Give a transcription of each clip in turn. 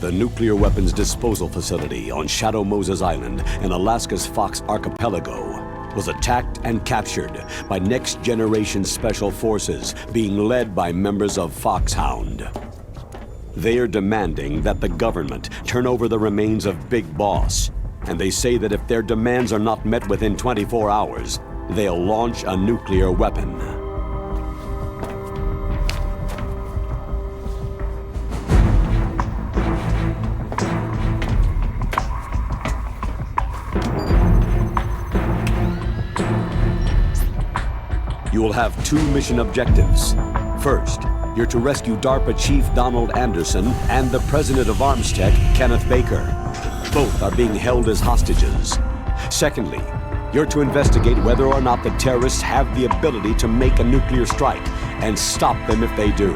The nuclear weapons disposal facility on Shadow Moses Island in Alaska's Fox Archipelago was attacked and captured by next-generation special forces being led by members of Foxhound. They are demanding that the government turn over the remains of Big Boss, and they say that if their demands are not met within 24 hours, they'll launch a nuclear weapon. You will have two mission objectives. First, you're to rescue DARPA Chief Donald Anderson and the President of Armstech, Kenneth Baker. Both are being held as hostages. Secondly, you're to investigate whether or not the terrorists have the ability to make a nuclear strike and stop them if they do.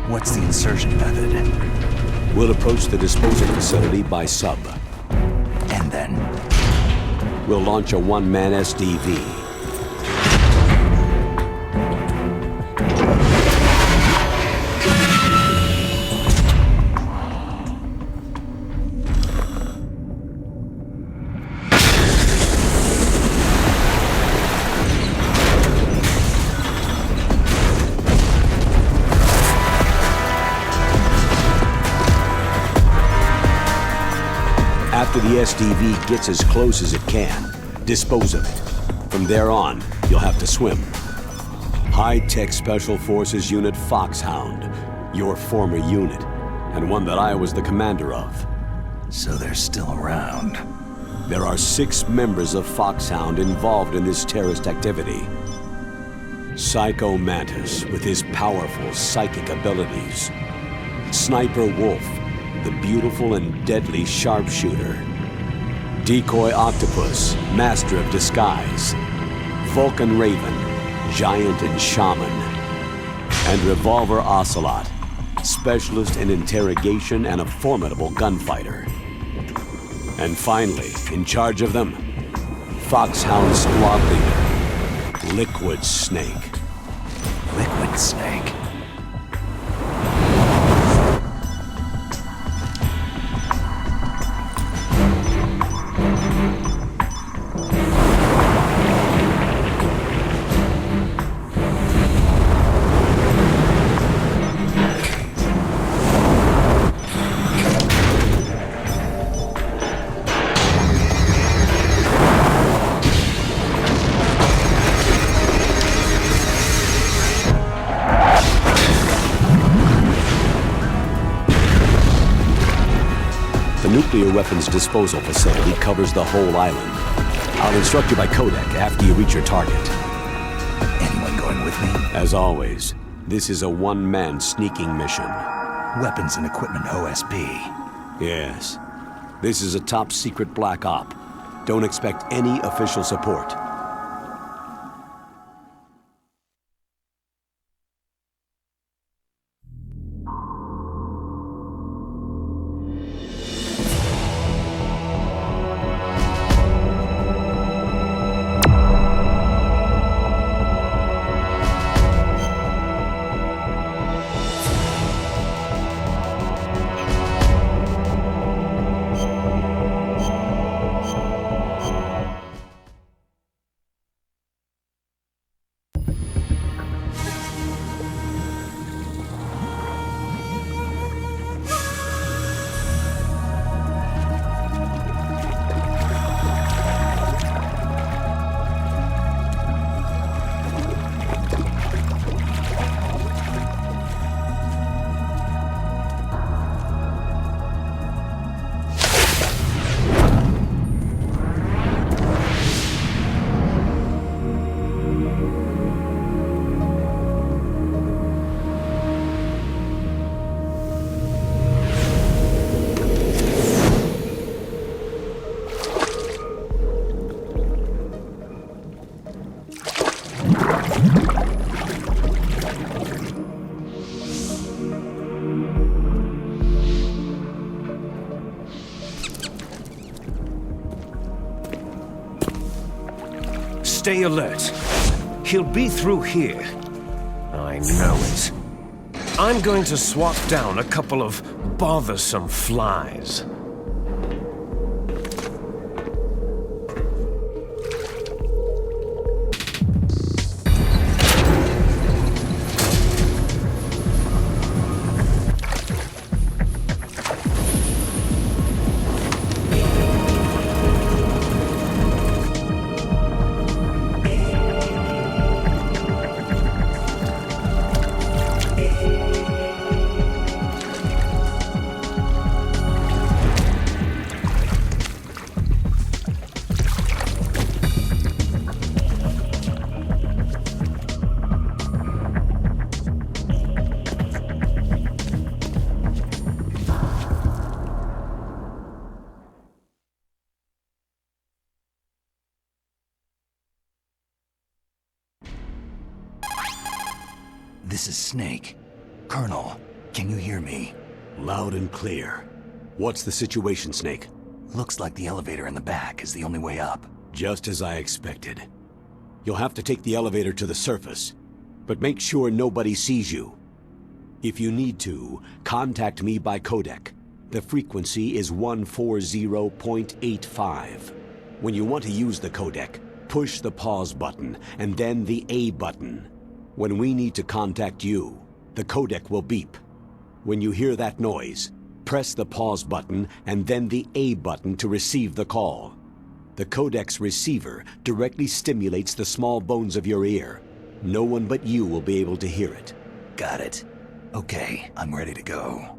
What's the insertion method? We'll approach the disposal facility by sub. And then? We'll launch a one-man SDV. After the SDV gets as close as it can, dispose of it. From there on, you'll have to swim. High-tech Special Forces Unit Foxhound, your former unit, and one that I was the commander of. So they're still around. There are 6 members of Foxhound involved in this terrorist activity. Psycho Mantis, with his powerful psychic abilities. Sniper Wolf, the beautiful and deadly sharpshooter. Decoy Octopus, master of disguise. Vulcan Raven, giant and shaman. And Revolver Ocelot, specialist in interrogation and a formidable gunfighter. And finally, in charge of them, Foxhound squad leader, Liquid Snake. Liquid Snake? The nuclear weapons disposal facility covers the whole island. I'll instruct you by codec after you reach your target. Anyone going with me? As always, this is a one-man sneaking mission. Weapons and equipment OSP. Yes. This is a top-secret black op. Don't expect any official support. Stay alert. He'll be through here. I know it. I'm going to swat down a couple of bothersome flies. This is Snake. Colonel, can you hear me? Loud and clear. What's the situation, Snake? Looks like the elevator in the back is the only way up. Just as I expected. You'll have to take the elevator to the surface, but make sure nobody sees you. If you need to, contact me by codec. The frequency is 140.85. When you want to use the codec, push the pause button and then the A button. When we need to contact you, the codec will beep. When you hear that noise, press the pause button and then the A button to receive the call. The codec's receiver directly stimulates the small bones of your ear. No one but you will be able to hear it. Got it. Okay, I'm ready to go.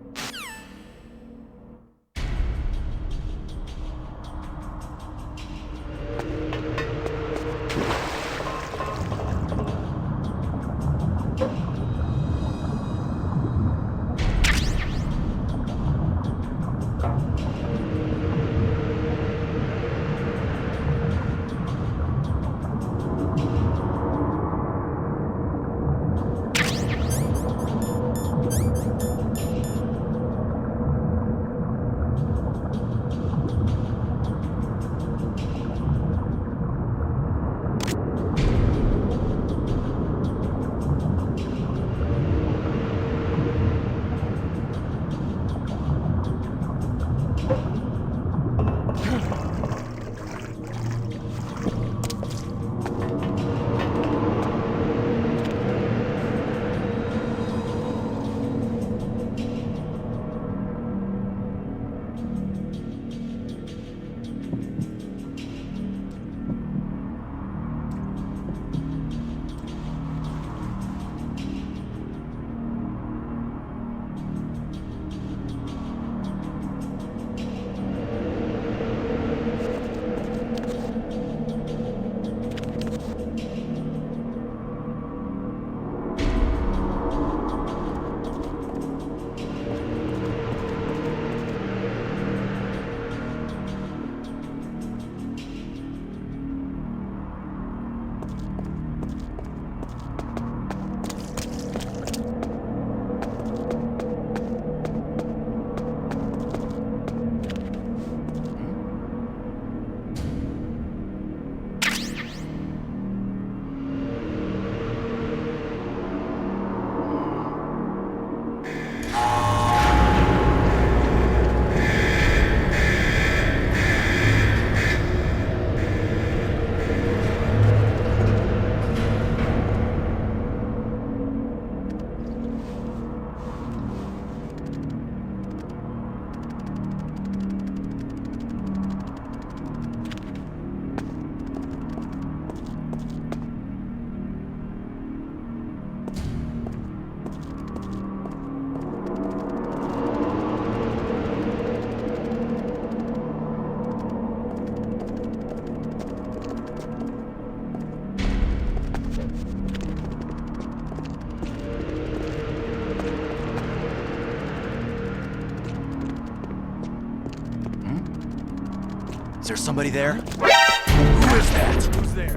Is there somebody there? Who is that? Who's there?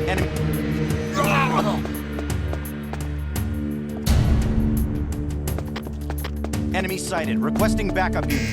Enemy. Enemy sighted. Requesting backup unit.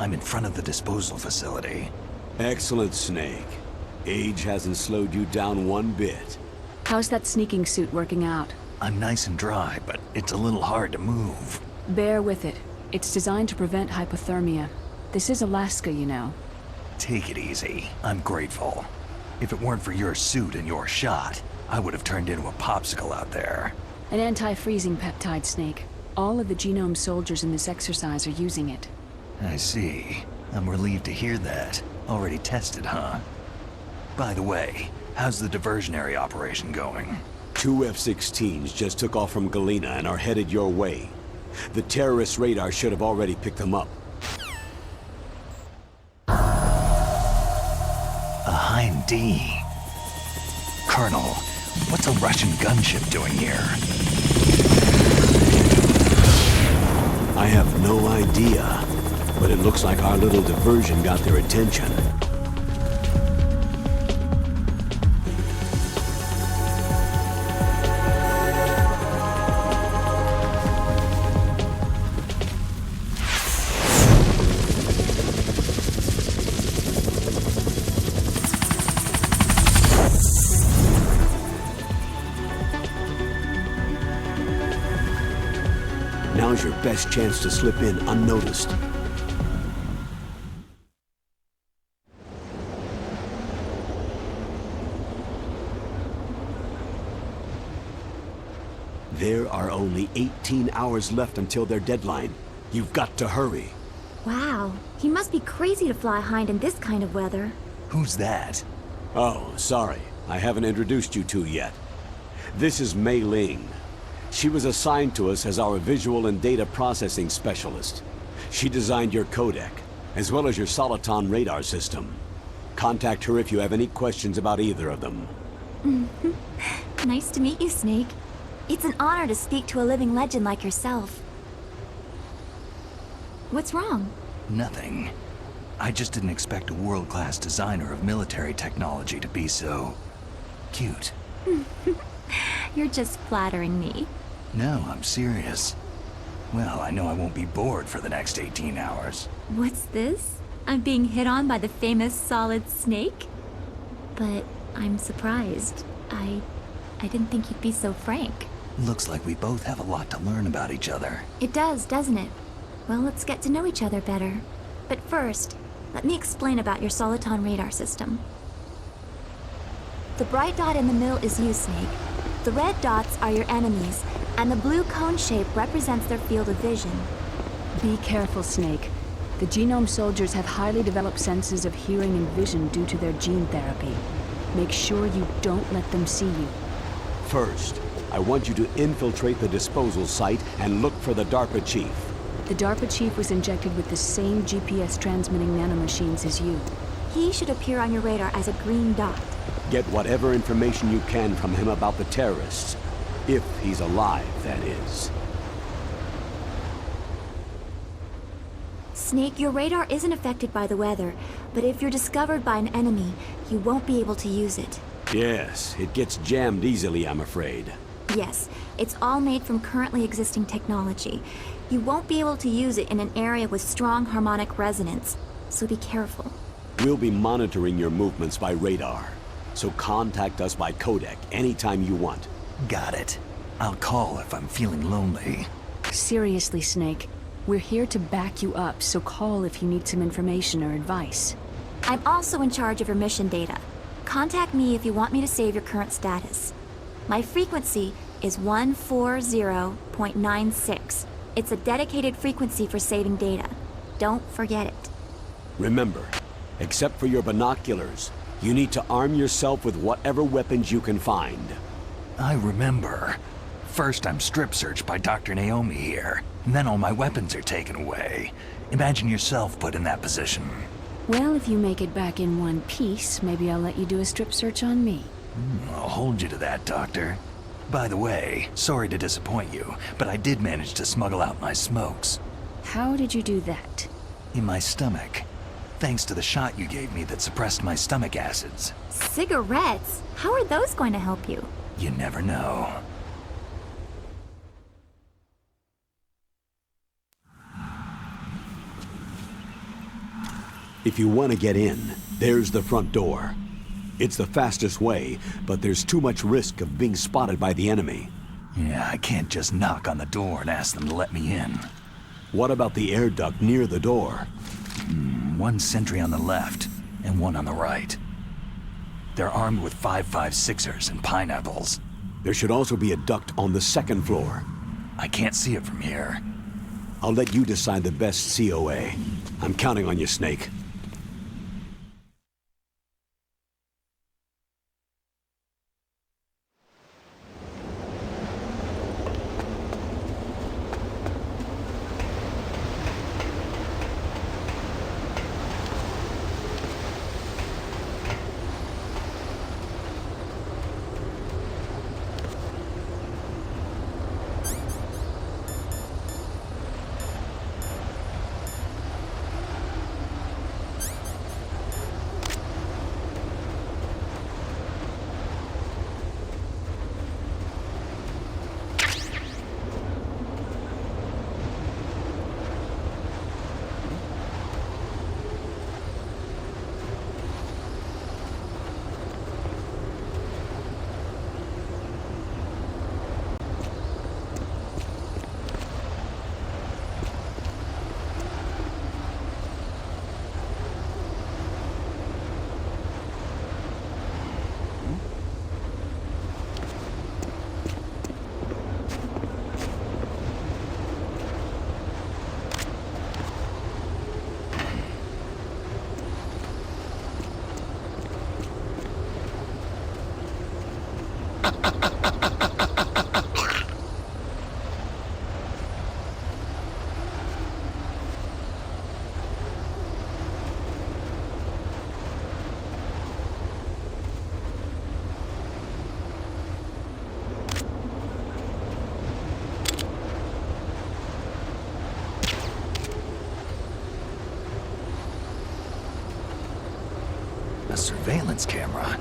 I'm in front of the disposal facility. Excellent, Snake. Age hasn't slowed you down one bit. How's that sneaking suit working out? I'm nice and dry, but it's a little hard to move. Bear with it. It's designed to prevent hypothermia. This is Alaska, you know. Take it easy. I'm grateful. If it weren't for your suit and your shot, I would have turned into a popsicle out there. An anti-freezing peptide, Snake. All of the genome soldiers in this exercise are using it. I see. I'm relieved to hear that. Already tested, huh? By the way, how's the diversionary operation going? 2 F-16s just took off from Galena and are headed your way. The terrorist radar should have already picked them up. A Hind D. Colonel, what's a Russian gunship doing here? I have no idea, but it looks like our little diversion got their attention. Now's your best chance to slip in unnoticed. There are only 18 hours left until their deadline. You've got to hurry. Wow, he must be crazy to fly Hind in this kind of weather. Who's that? Oh, sorry. I haven't introduced you two yet. This is Mei Ling. She was assigned to us as our visual and data processing specialist. She designed your codec, as well as your Soliton radar system. Contact her if you have any questions about either of them. Nice to meet you, Snake. It's an honor to speak to a living legend like yourself. What's wrong? Nothing. I just didn't expect a world-class designer of military technology to be so... cute. You're just flattering me. No, I'm serious. Well, I know I won't be bored for the next 18 hours. What's this? I'm being hit on by the famous Solid Snake? But I'm surprised. I didn't think you'd be so frank. Looks like we both have a lot to learn about each other. It does, doesn't it? Well, let's get to know each other better. But first, let me explain about your Soliton radar system. The bright dot in the middle is you, Snake. The red dots are your enemies, and the blue cone shape represents their field of vision. Be careful, Snake. The genome soldiers have highly developed senses of hearing and vision due to their gene therapy. Make sure you don't let them see you. First, I want you to infiltrate the disposal site and look for the DARPA chief. The DARPA chief was injected with the same GPS transmitting nanomachines as you. He should appear on your radar as a green dot. Get whatever information you can from him about the terrorists. If he's alive, that is. Snake, your radar isn't affected by the weather, but if you're discovered by an enemy, you won't be able to use it. Yes, it gets jammed easily, I'm afraid. Yes, it's all made from currently existing technology. You won't be able to use it in an area with strong harmonic resonance, so be careful. We'll be monitoring your movements by radar, so contact us by codec anytime you want. Got it. I'll call if I'm feeling lonely. Seriously, Snake. We're here to back you up, so call if you need some information or advice. I'm also in charge of your mission data. Contact me if you want me to save your current status. My frequency is 140.96. It's a dedicated frequency for saving data. Don't forget it. Remember, except for your binoculars, you need to arm yourself with whatever weapons you can find. I remember. First I'm strip searched by Dr. Naomi here, and then all my weapons are taken away. Imagine yourself put in that position. Well, if you make it back in one piece, maybe I'll let you do a strip search on me. I'll hold you to that, Doctor. By the way, sorry to disappoint you, but I did manage to smuggle out my smokes. How did you do that? In my stomach. Thanks to the shot you gave me that suppressed my stomach acids. Cigarettes? How are those going to help you? You never know. If you want to get in, there's the front door. It's the fastest way, but there's too much risk of being spotted by the enemy. Yeah, I can't just knock on the door and ask them to let me in. What about the air duct near the door? One sentry on the left, and one on the right. They're armed with 5.56ers and pineapples. There should also be a duct on the second floor. I can't see it from here. I'll let you decide the best COA. I'm counting on you, Snake. A surveillance camera.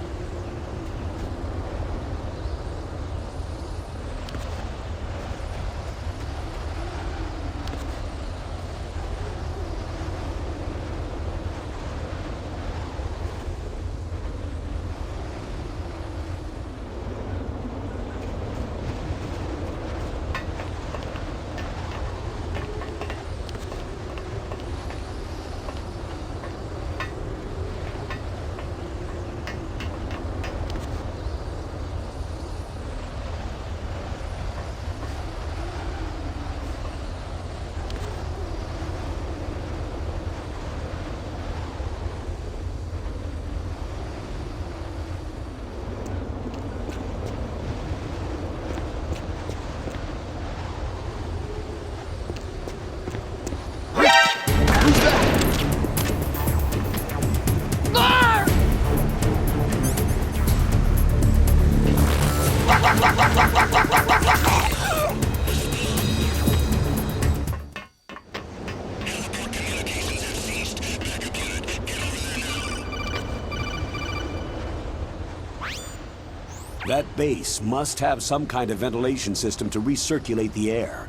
That base must have some kind of ventilation system to recirculate the air.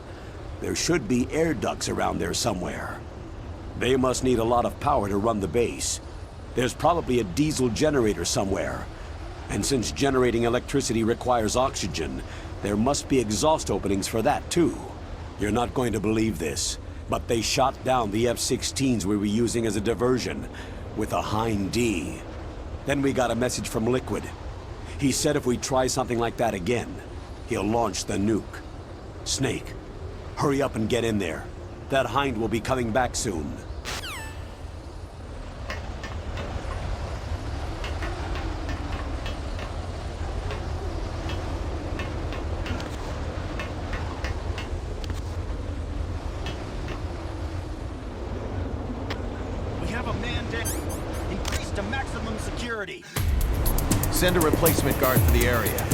There should be air ducts around there somewhere. They must need a lot of power to run the base. There's probably a diesel generator somewhere. And since generating electricity requires oxygen, there must be exhaust openings for that too. You're not going to believe this, but they shot down the F-16s we were using as a diversion with a Hind D. Then we got a message from Liquid. He said if we try something like that again, he'll launch the nuke. Snake, hurry up and get in there. That Hind will be coming back soon. We have a mandate. Increase to maximum security. Send a replacement guard for the area.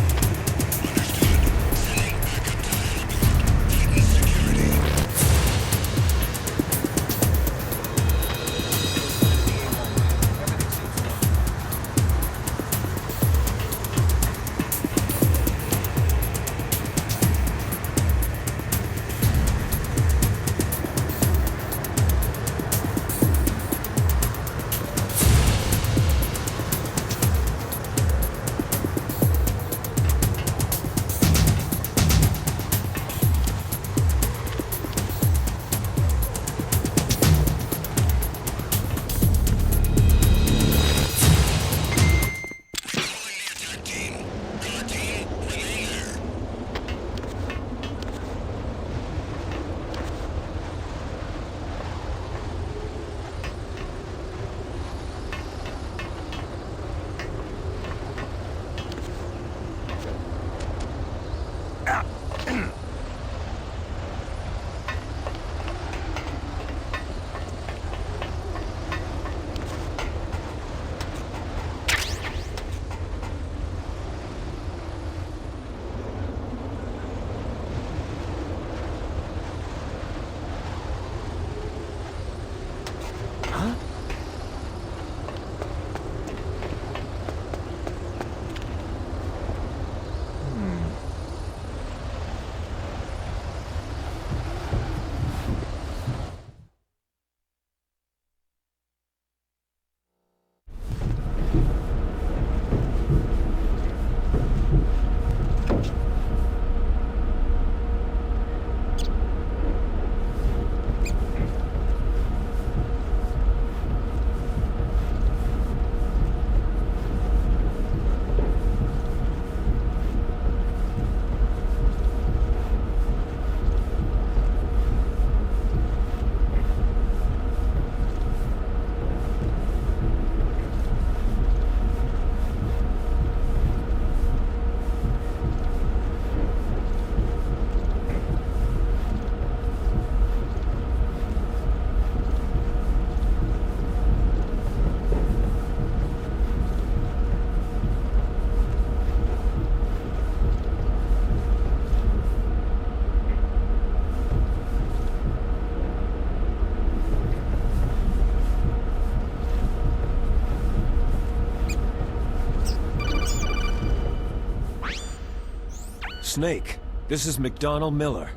Snake. This is McDonald Miller.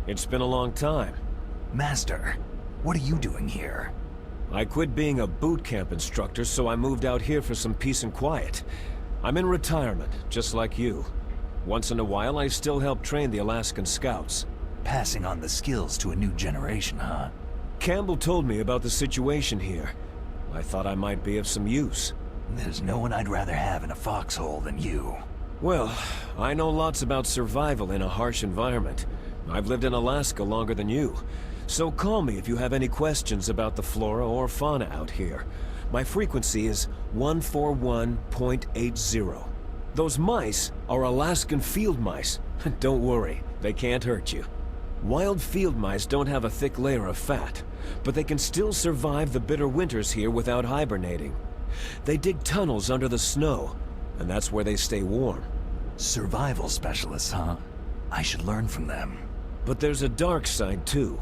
It's been a long time. Master, what are you doing here? I quit being a boot camp instructor, so I moved out here for some peace and quiet. I'm in retirement, just like you. Once in a while, I still help train the Alaskan Scouts. Passing on the skills to a new generation, huh? Campbell told me about the situation here. I thought I might be of some use. There's no one I'd rather have in a foxhole than you. Well, I know lots about survival in a harsh environment. I've lived in Alaska longer than you. So call me if you have any questions about the flora or fauna out here. My frequency is 141.80. Those mice are Alaskan field mice. Don't worry, they can't hurt you. Wild field mice don't have a thick layer of fat, but they can still survive the bitter winters here without hibernating. They dig tunnels under the snow, and that's where they stay warm. Survival specialists, huh? I should learn from them. But there's a dark side too.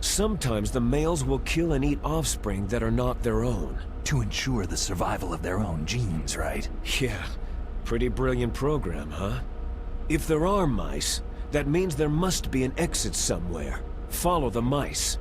Sometimes the males will kill and eat offspring that are not their own. To ensure the survival of their own genes, right? Yeah, pretty brilliant program, huh? If there are mice, that means there must be an exit somewhere. Follow the mice.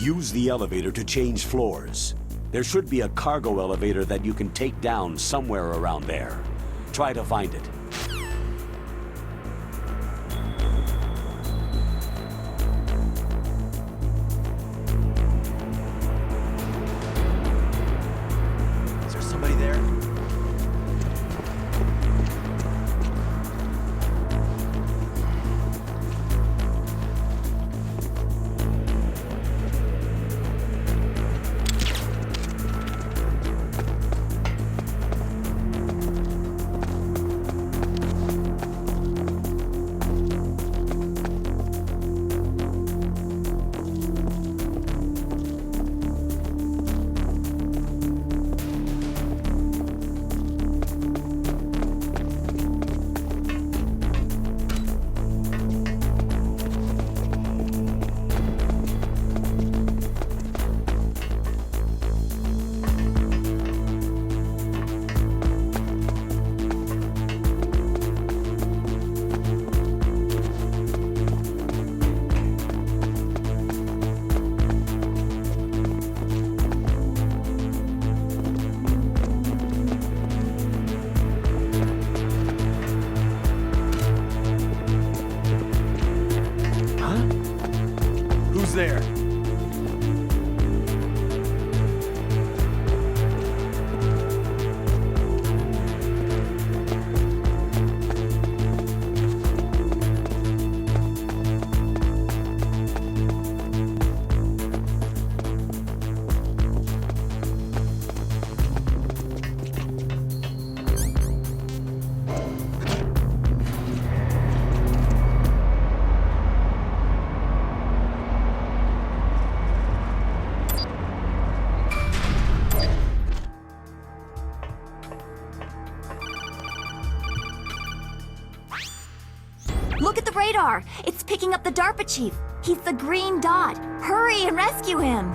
Use the elevator to change floors. There should be a cargo elevator that you can take down somewhere around there. Try to find it. Is there somebody there? There. Look at the radar! It's picking up the DARPA chief! He's the green dot! Hurry and rescue him!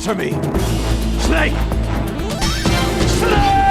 Answer me! Snake! Snake!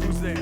Who's there?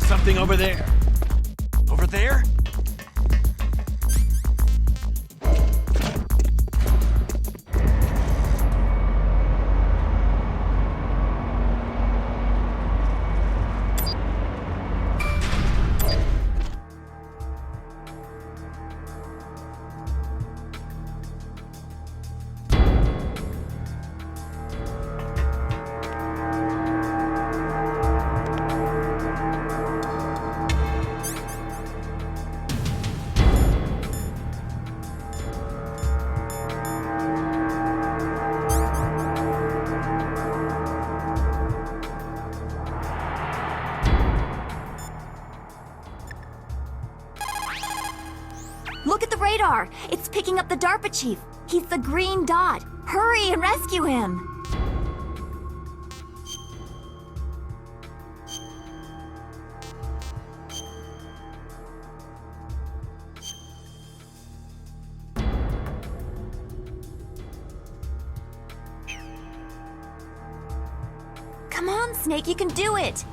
Something over there. Over there? Look at the radar! It's picking up the DARPA chief. He's the green dot. Hurry and rescue him! Come on, Snake, you can do it!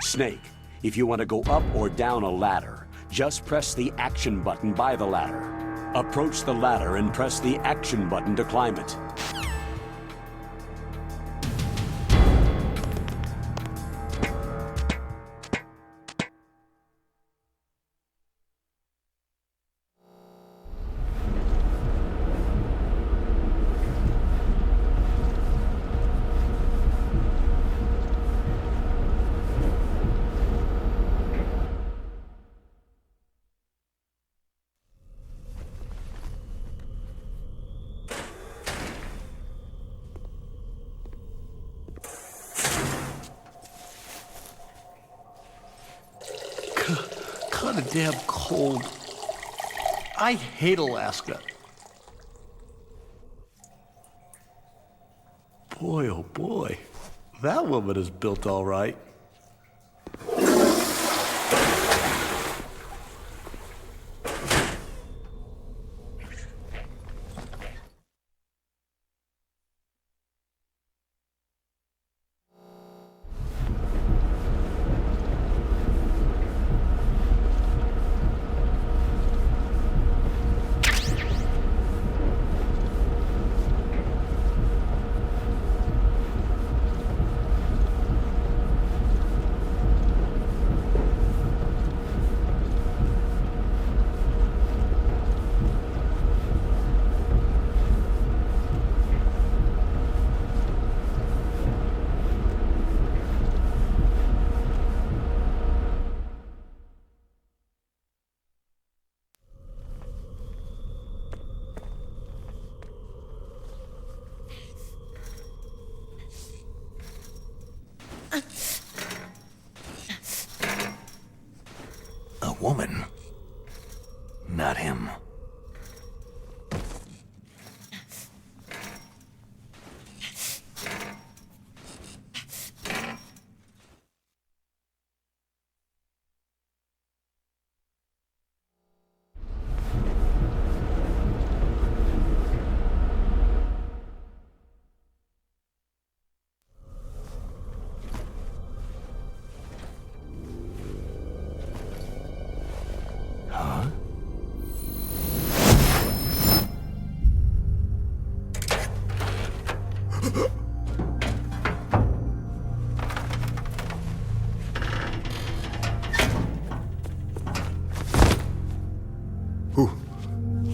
Snake, if you want to go up or down a ladder, just press the action button by the ladder. Approach the ladder and press the action button to climb it. Kinda damn cold. I hate Alaska. Boy, oh boy. That woman is built all right. woman. Not him.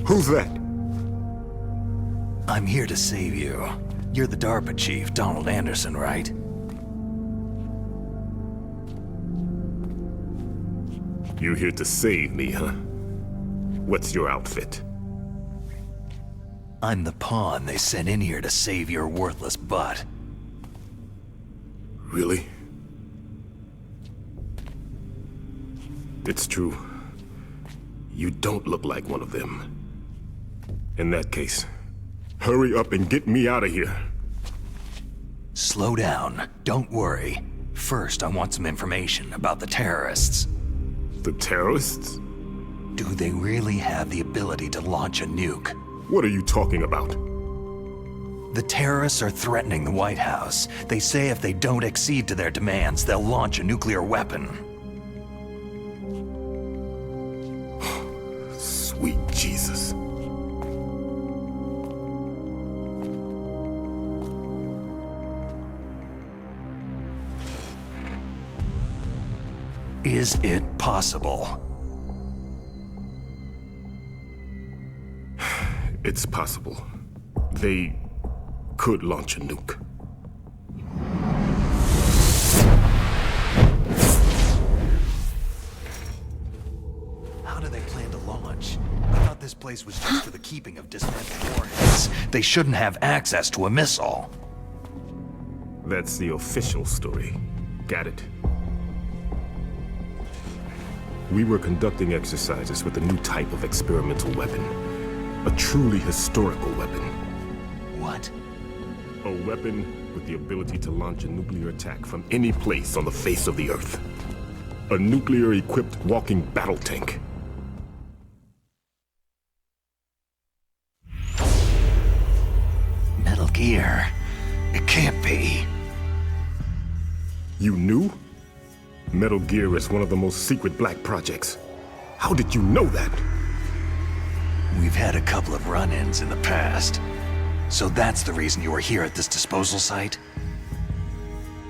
Who's that? I'm here to save you. You're the DARPA chief, Donald Anderson, right? You here to save me, huh? What's your outfit? I'm the pawn they sent in here to save your worthless butt. Really? It's true. You don't look like one of them. In that case, hurry up and get me out of here. Slow down. Don't worry. First, I want some information about the terrorists. The terrorists? Do they really have the ability to launch a nuke? What are you talking about? The terrorists are threatening the White House. They say if they don't accede to their demands, they'll launch a nuclear weapon. Sweet Jesus. Is it possible? It's possible. They could launch a nuke. How do they plan to launch? I thought this place was just for the keeping of dismantled warheads. They shouldn't have access to a missile. That's the official story. Got it? We were conducting exercises with a new type of experimental weapon. A truly historical weapon. What? A weapon with the ability to launch a nuclear attack from any place on the face of the Earth. A nuclear-equipped walking battle tank. Metal Gear. It can't be. You knew? Metal Gear is one of the most secret black projects. How did you know that? We've had a couple of run-ins in the past. So that's the reason you were here at this disposal site?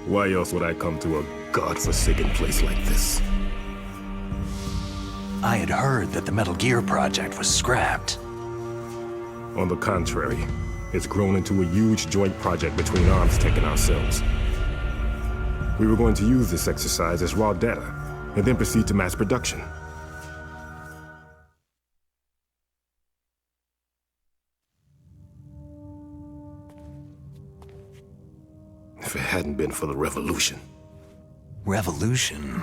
Why else would I come to a godforsaken place like this? I had heard that the Metal Gear project was scrapped. On the contrary, it's grown into a huge joint project between ArmsTech and ourselves. We were going to use this exercise as raw data, and then proceed to mass production. If it hadn't been for the revolution. Revolution?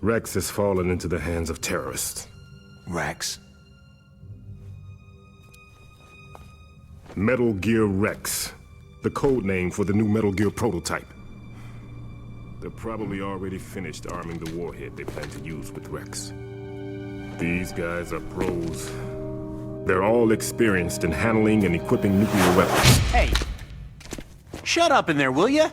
Rex has fallen into the hands of terrorists. Rex? Metal Gear Rex, the code name for the new Metal Gear prototype. They're probably already finished arming the warhead they plan to use with Rex. These guys are pros. They're all experienced in handling and equipping nuclear weapons. Hey! Shut up in there, will ya?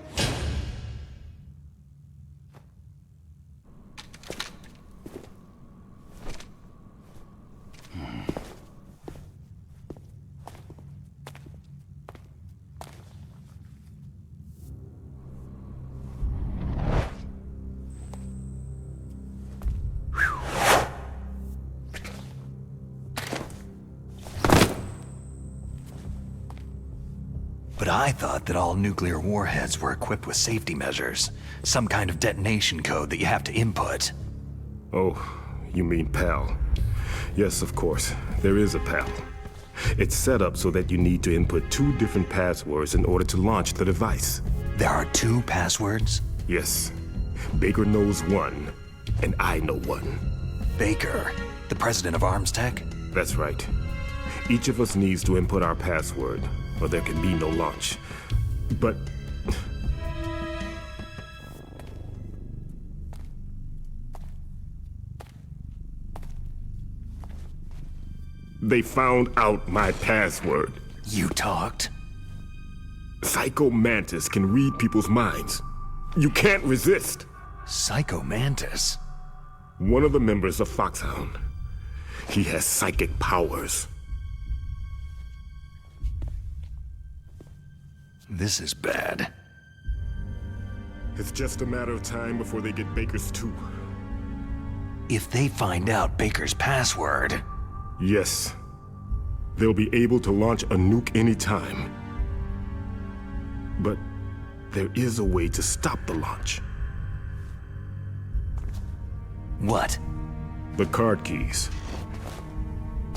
But I thought that all nuclear warheads were equipped with safety measures. Some kind of detonation code that you have to input. Oh, you mean PAL. Yes, of course. There is a PAL. It's set up so that you need to input 2 different passwords in order to launch the device. There are 2 passwords? Yes. Baker knows one, and I know one. Baker, the president of Arms Tech? That's right. Each of us needs to input our password, or there can be no launch. But... they found out my password. You talked? Psycho Mantis can read people's minds. You can't resist. Psycho Mantis? One of the members of Foxhound. He has psychic powers. This is bad. It's just a matter of time before they get Baker's too. If they find out Baker's password... Yes. They'll be able to launch a nuke anytime. But there is a way to stop the launch. What? The card keys.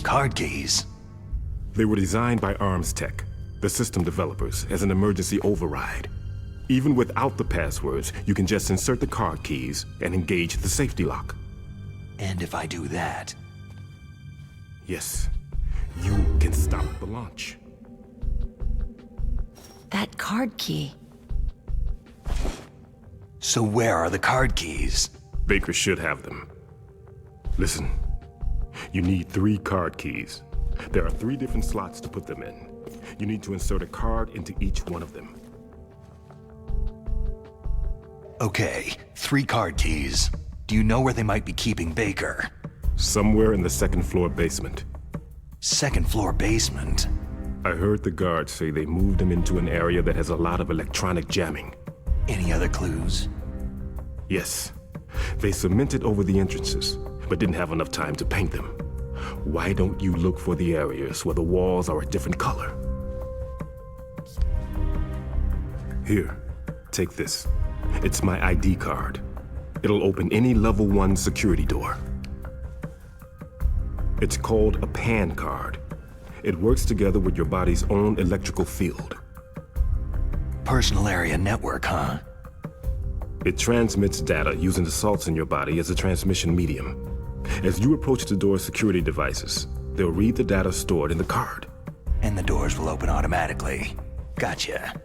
Card keys? They were designed by Arms Tech, the system developers, as an emergency override. Even without the passwords, you can just insert the card keys and engage the safety lock. And if I do that... Yes, you can stop the launch. That card key. So where are the card keys? Baker should have them. Listen, you need 3 card keys. There are 3 different slots to put them in. You need to insert a card into each one of them. Okay, 3 card keys. Do you know where they might be keeping Baker? Somewhere in the 2nd floor basement. 2nd floor basement? I heard the guards say they moved him into an area that has a lot of electronic jamming. Any other clues? Yes. They cemented over the entrances, but didn't have enough time to paint them. Why don't you look for the areas where the walls are a different color? Here, take this. It's my ID card. It'll open any level 1 security door. It's called a PAN card. It works together with your body's own electrical field. Personal area network, huh? It transmits data using the salts in your body as a transmission medium. As you approach the door's security devices, they'll read the data stored in the card. And the doors will open automatically. Gotcha.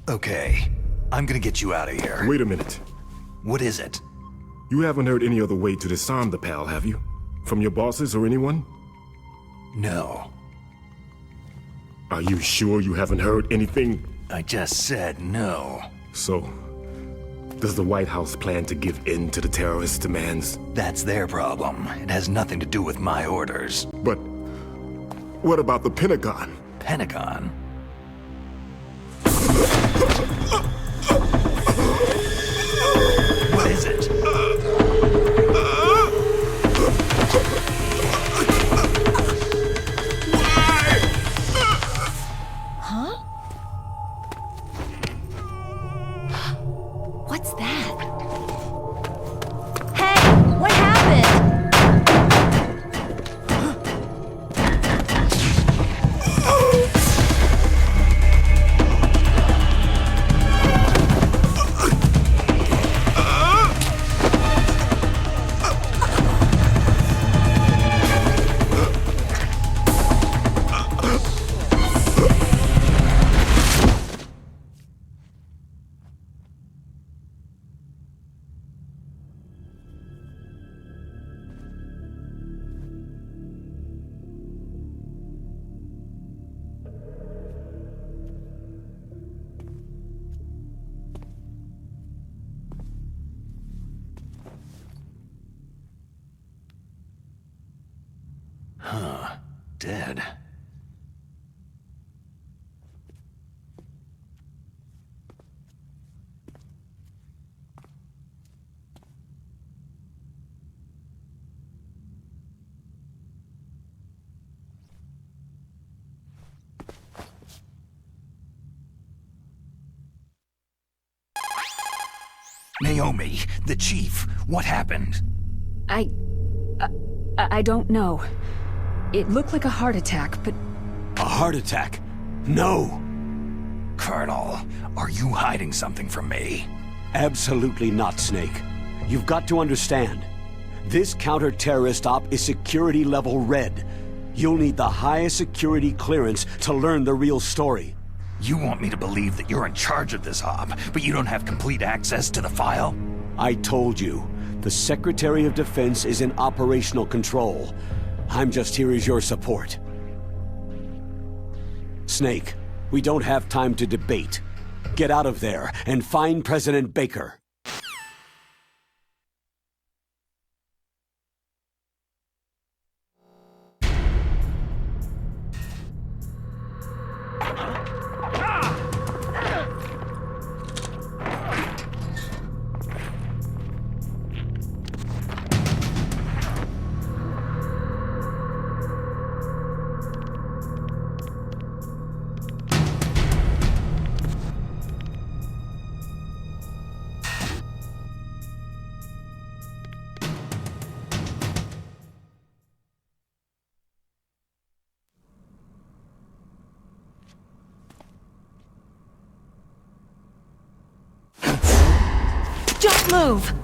Okay, I'm gonna get you out of here. Wait a minute. What is it? You haven't heard any other way to disarm the PAL, have you? From your bosses or anyone? No. Are you sure you haven't heard anything? I just said no. So, does the White House plan to give in to the terrorists' demands? That's their problem. It has nothing to do with my orders. But what about the Pentagon? Pentagon? What is it? Huh? What's that? Hey! What happened? Huh. Dead. Naomi, the chief, what happened? I don't know. It looked like a heart attack, but... A heart attack? No! Colonel, are you hiding something from me? Absolutely not, Snake. You've got to understand. This counter-terrorist op is security level red. You'll need the highest security clearance to learn the real story. You want me to believe that you're in charge of this op, but you don't have complete access to the file? I told you, the Secretary of Defense is in operational control. I'm just here as your support. Snake, we don't have time to debate. Get out of there and find President Baker. Don't move!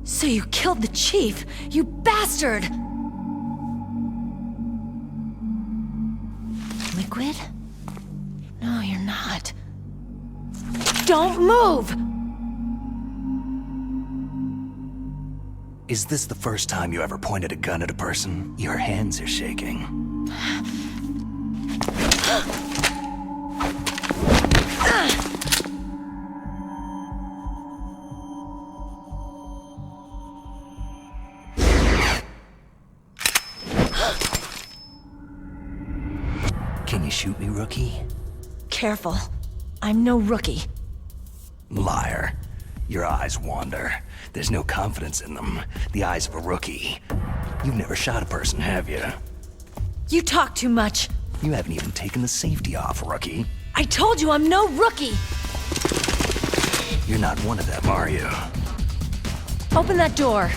So you killed the chief, you bastard! Liquid? No, you're not. Don't move! Is this the first time you ever pointed a gun at a person? Your hands are shaking. Can you shoot me, rookie? Careful. I'm no rookie. Liar. Your eyes wander. There's no confidence in them. The eyes of a rookie. You've never shot a person, have you? You talk too much. You haven't even taken the safety off, rookie. I told you I'm no rookie! You're not one of them, are you? Open that door.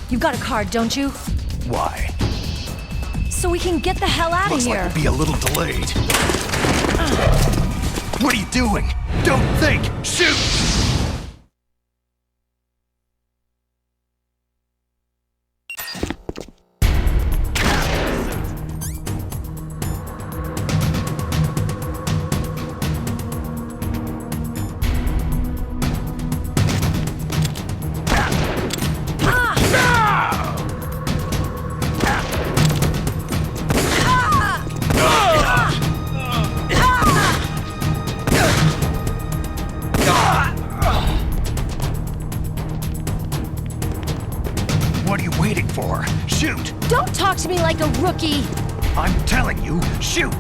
You got a card, don't you? Why? So we can get the hell out of Looks here. like we'll be a little delayed. What are you doing? Don't think! Shoot! What are you waiting for? Shoot! Don't talk to me like a rookie! I'm telling you, shoot!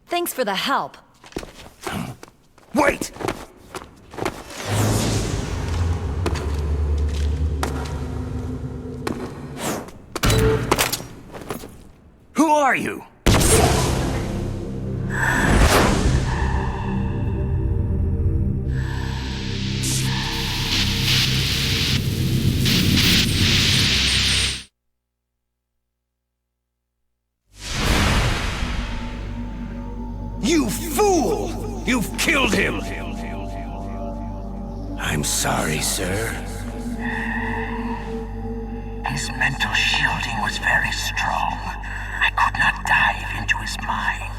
Thanks for the help. Wait! Who are you? I'm sorry, sir. His mental shielding was very strong. I could not dive into his mind.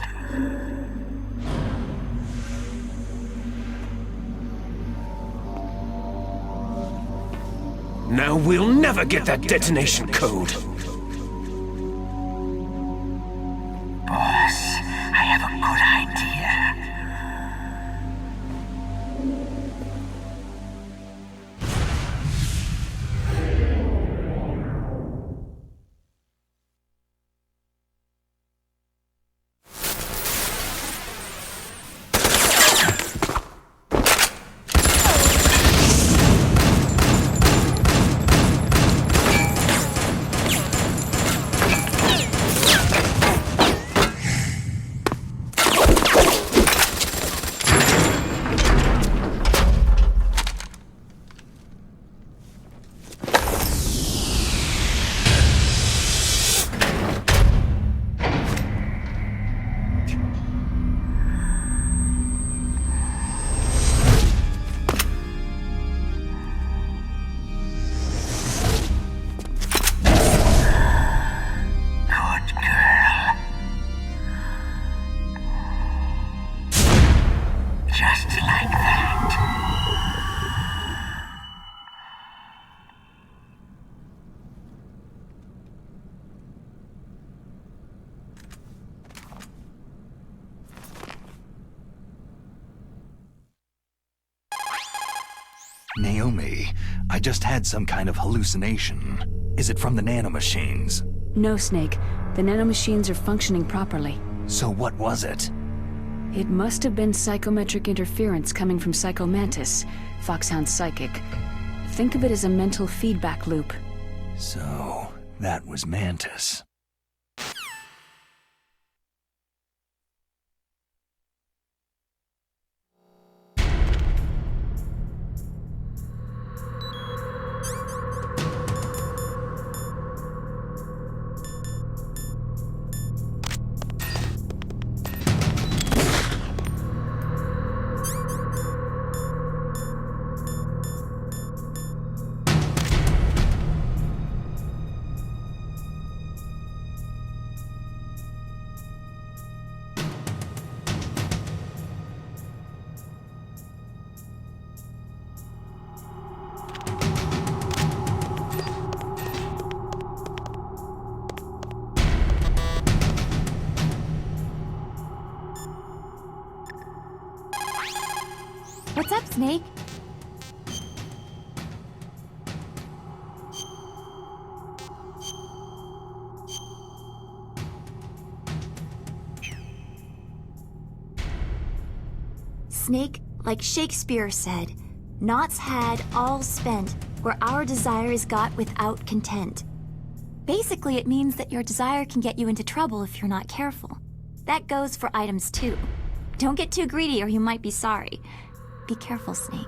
Now we'll never get that detonation code. Boss, I have a good idea. Naomi, I just had some kind of hallucination. Is it from the nanomachines? No, Snake. The nanomachines are functioning properly. So what was it? It must have been psychometric interference coming from Psycho Mantis, Foxhound's psychic. Think of it as a mental feedback loop. So, that was Mantis. What's up, Snake? Snake, like Shakespeare said, naught's had, all's spent, where our desire is got without content. Basically, it means that your desire can get you into trouble if you're not careful. That goes for items too. Don't get too greedy or you might be sorry. Be careful, Snake.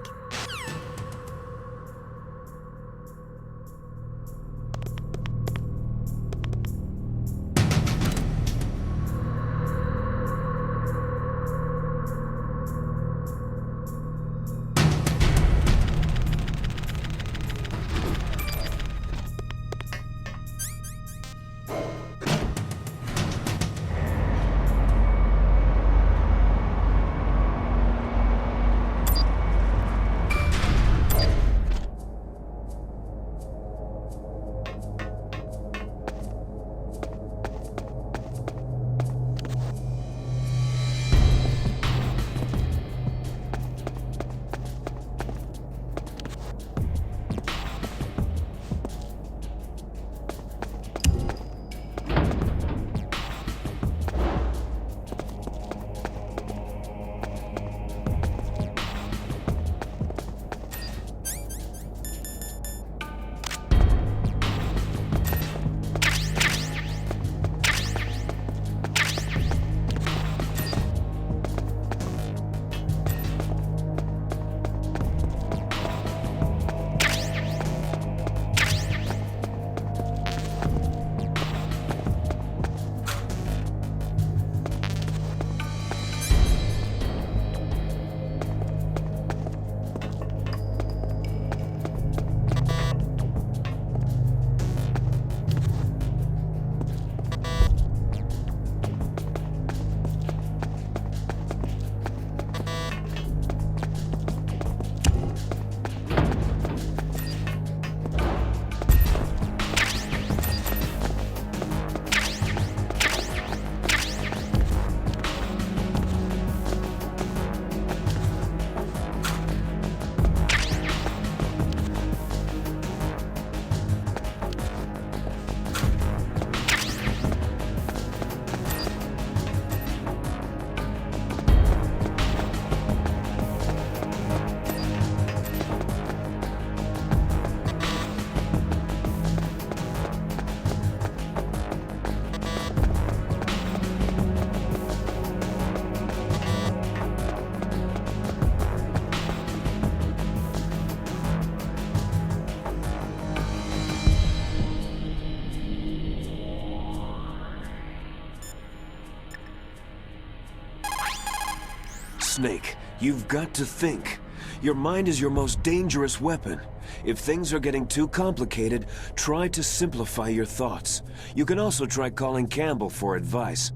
Snake. You've got to think. Your mind is your most dangerous weapon. If things are getting too complicated, try to simplify your thoughts. You can also try calling Campbell for advice.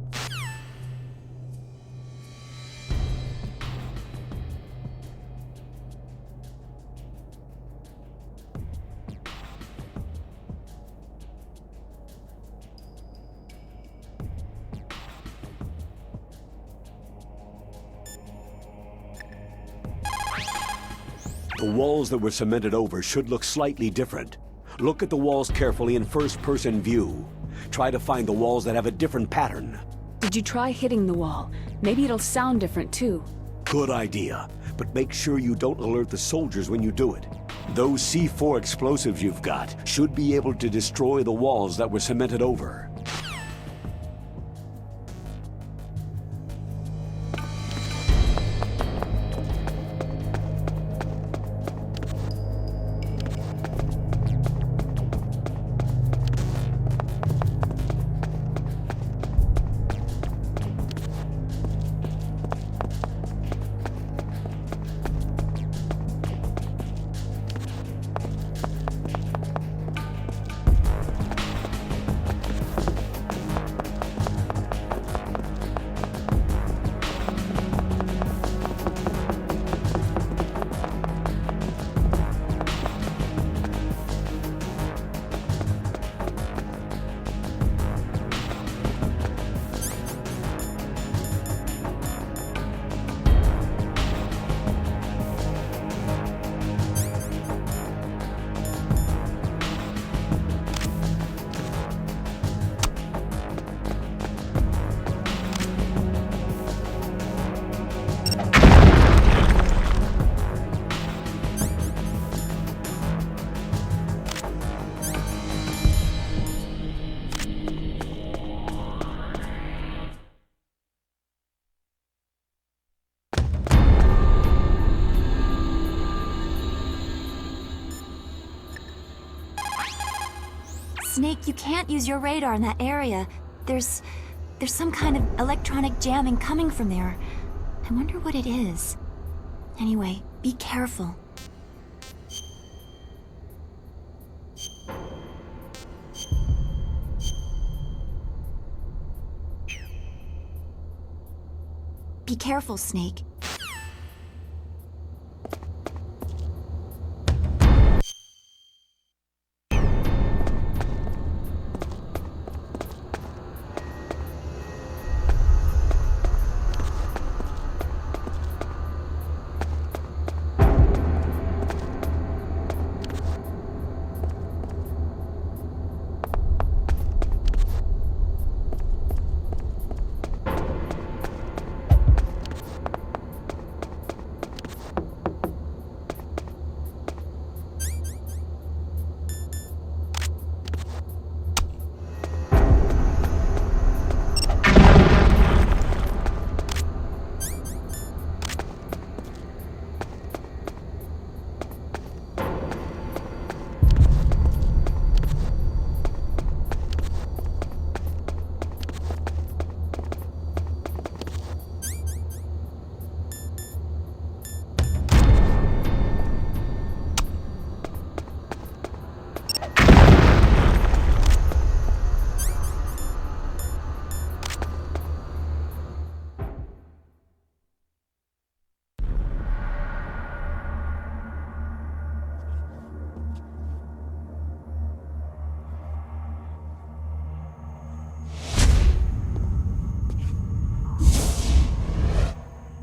The walls that were cemented over should look slightly different. Look at the walls carefully in first-person view. Try to find the walls that have a different pattern. Did you try hitting the wall? Maybe it'll sound different too. Good idea, but make sure you don't alert the soldiers when you do it. Those C4 explosives you've got should be able to destroy the walls that were cemented over. Snake, you can't use your radar in that area. There's some kind of electronic jamming coming from there. I wonder what it is. Anyway, be careful. Be careful, Snake.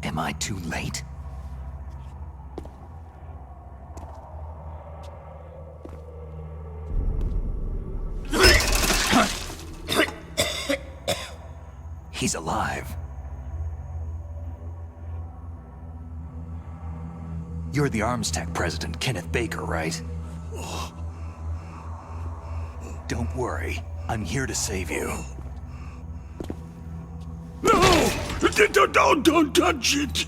Am I too late? He's alive. You're the ArmsTech president, Kenneth Baker, right? Don't worry. I'm here to save you. No! Don't touch it!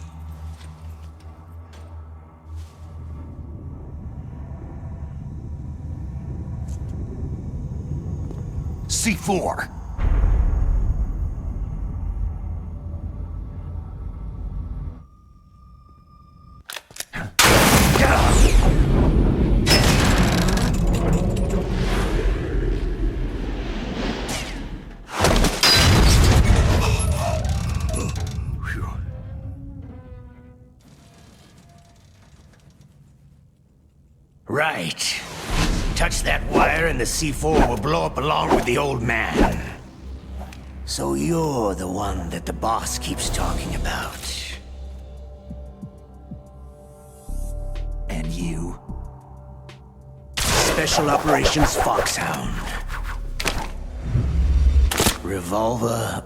C4! Right. Touch that wire and the C4 will blow up along with the old man. So you're the one that the boss keeps talking about. And you? Special Operations Foxhound. Revolver.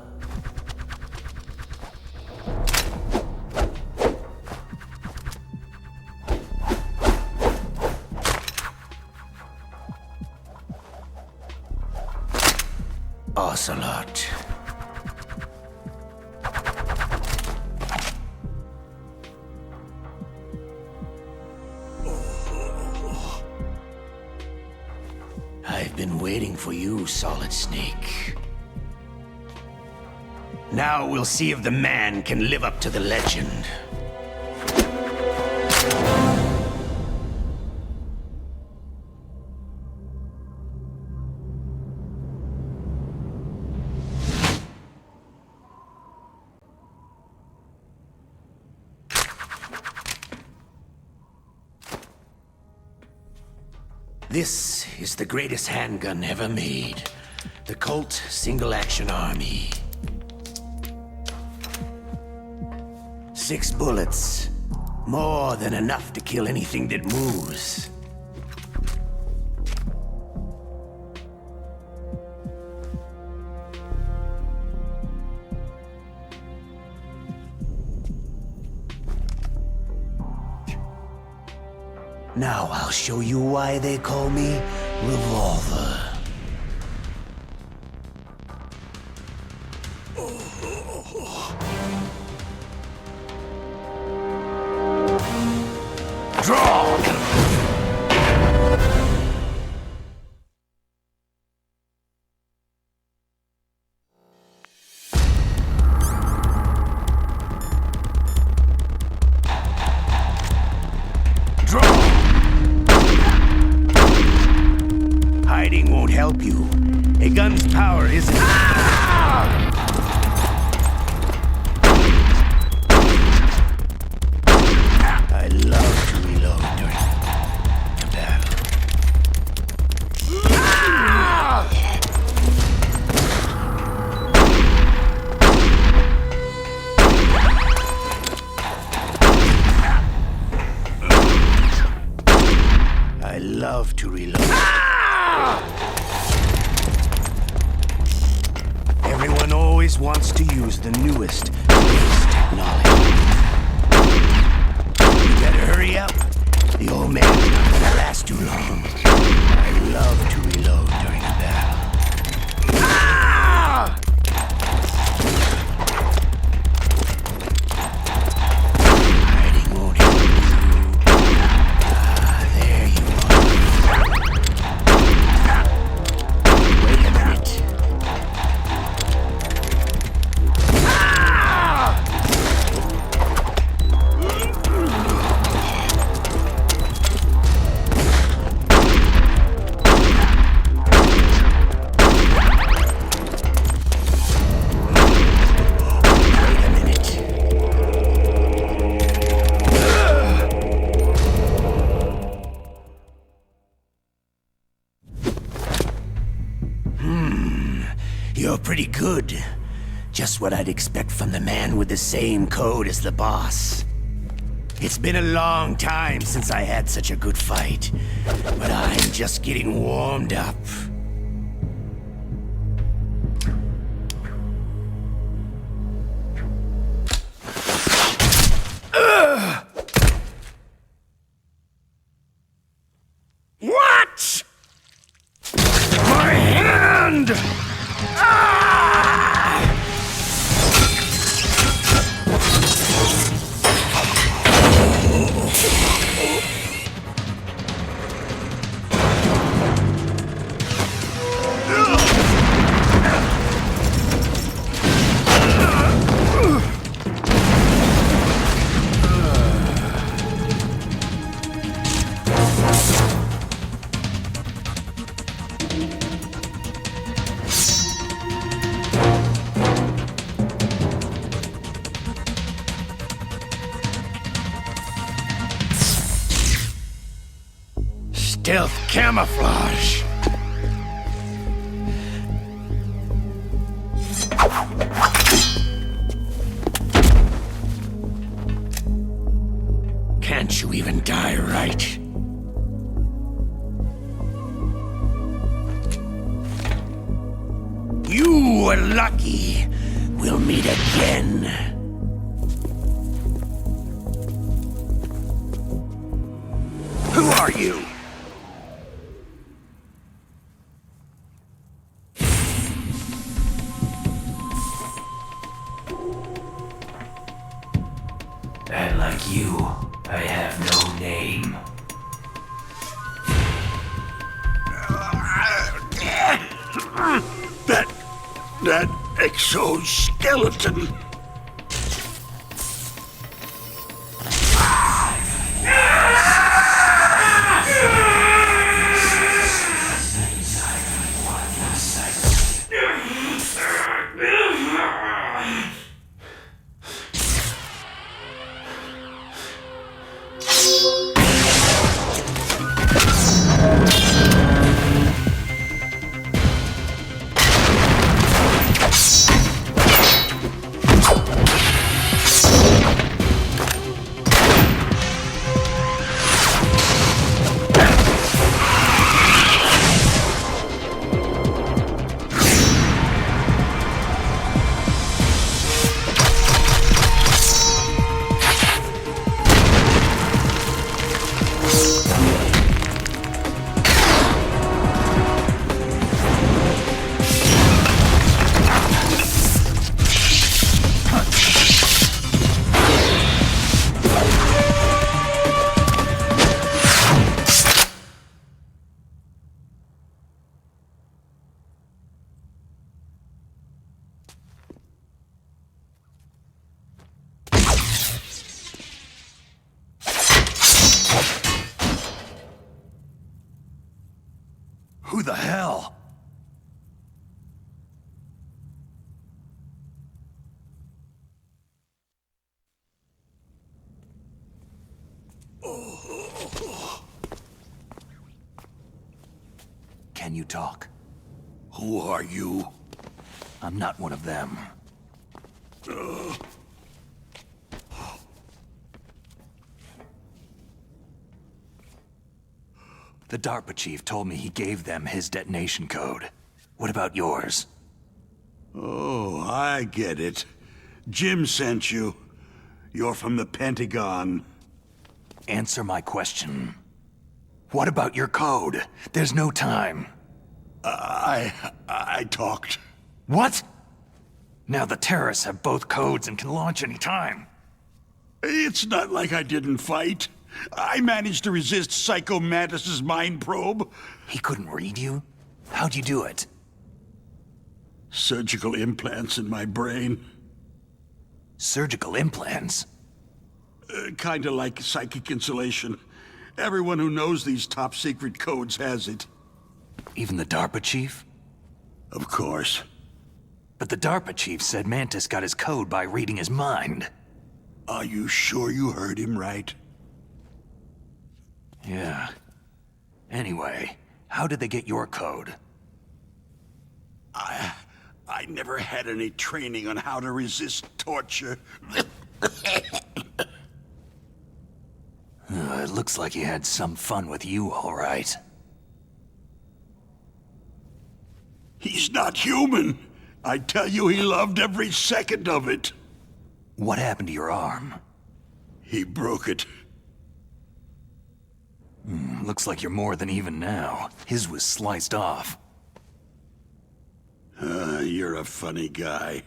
Ocelot. I've been waiting for you, Solid Snake. Now we'll see if the man can live up to the legend. This is the greatest handgun ever made. The Colt Single Action Army. 6 bullets. More than enough to kill anything that moves. Now I'll show you why they call me Revolver. Draw! Hiding won't help you. A gun's power isn't... I love to reload during the battle. I love to reload. Everyone always wants to use the newest technology. You better hurry up. The old man's not gonna last too long. I love to reload during a battle. Hiding won't help you. There you are. Wait a minute. You're pretty good. Just what I'd expect from the man with the same code as the boss. It's been a long time since I had such a good fight, but I'm just getting warmed up. What? My hand! Stealth camouflage. Can't you even die right? You were lucky. We'll meet again. Who are you? And like you, I have no name. That exoskeleton. Who the hell? Can you talk? Who are you? I'm not one of them. The DARPA chief told me he gave them his detonation code. What about yours? Oh, I get it. Jim sent you. You're from the Pentagon. Answer my question. What about your code? There's no time. I talked. What? Now the terrorists have both codes and can launch any time. It's not like I didn't fight. I managed to resist Psycho Mantis's mind probe. He couldn't read you? How'd you do it? Surgical implants in my brain. Surgical implants? Kinda like psychic insulation. Everyone who knows these top-secret codes has it. Even the DARPA chief? Of course. But the DARPA chief said Mantis got his code by reading his mind. Are you sure you heard him right? Yeah. Anyway, how did they get your code? I never had any training on how to resist torture. It looks like he had some fun with you, all right. He's not human. I tell you, he loved every second of it. What happened to your arm? He broke it. Looks like you're more than even now. His was sliced off. You're a funny guy.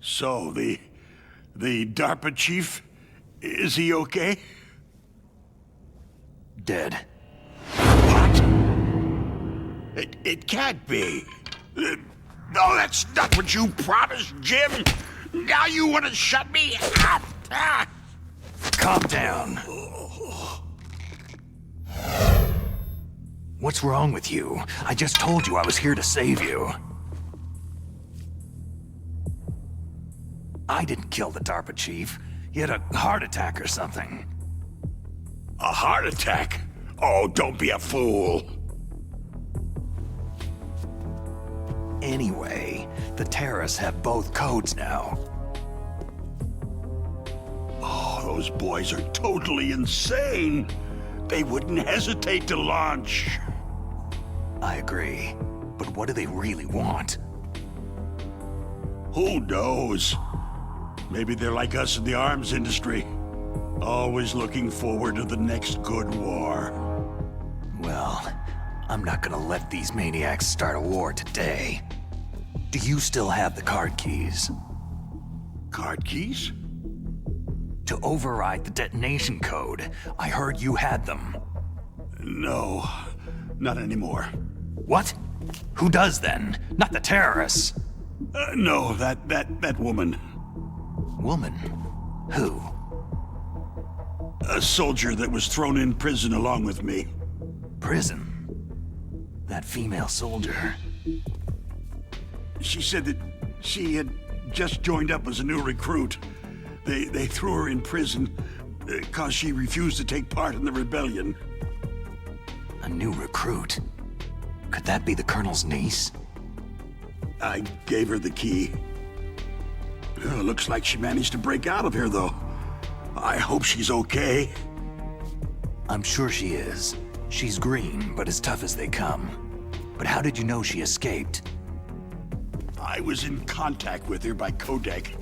So, the DARPA chief, is he okay? Dead. What? It can't be. No, that's not what you promised, Jim. Now you want to shut me up? Calm down. What's wrong with you? I just told you I was here to save you. I didn't kill the DARPA chief. He had a heart attack or something. A heart attack? Oh, don't be a fool. Anyway, the terrorists have both codes now. Oh, those boys are totally insane. They wouldn't hesitate to launch. I agree. But what do they really want? Who knows? Maybe they're like us in the arms industry. Always looking forward to the next good war. Well, I'm not gonna let these maniacs start a war today. Do you still have the card keys? Card keys? To override the detonation code. I heard you had them. No, not anymore. What? Who does then? Not the terrorists. No, that woman. Woman? Who? A soldier that was thrown in prison along with me. Prison? That female soldier. She said that she had just joined up as a new recruit. They threw her in prison because she refused to take part in the rebellion. A new recruit? Could that be the Colonel's niece? I gave her the key. Looks like she managed to break out of here, though. I hope she's okay. I'm sure she is. She's green, but as tough as they come. But how did you know she escaped? I was in contact with her by codec.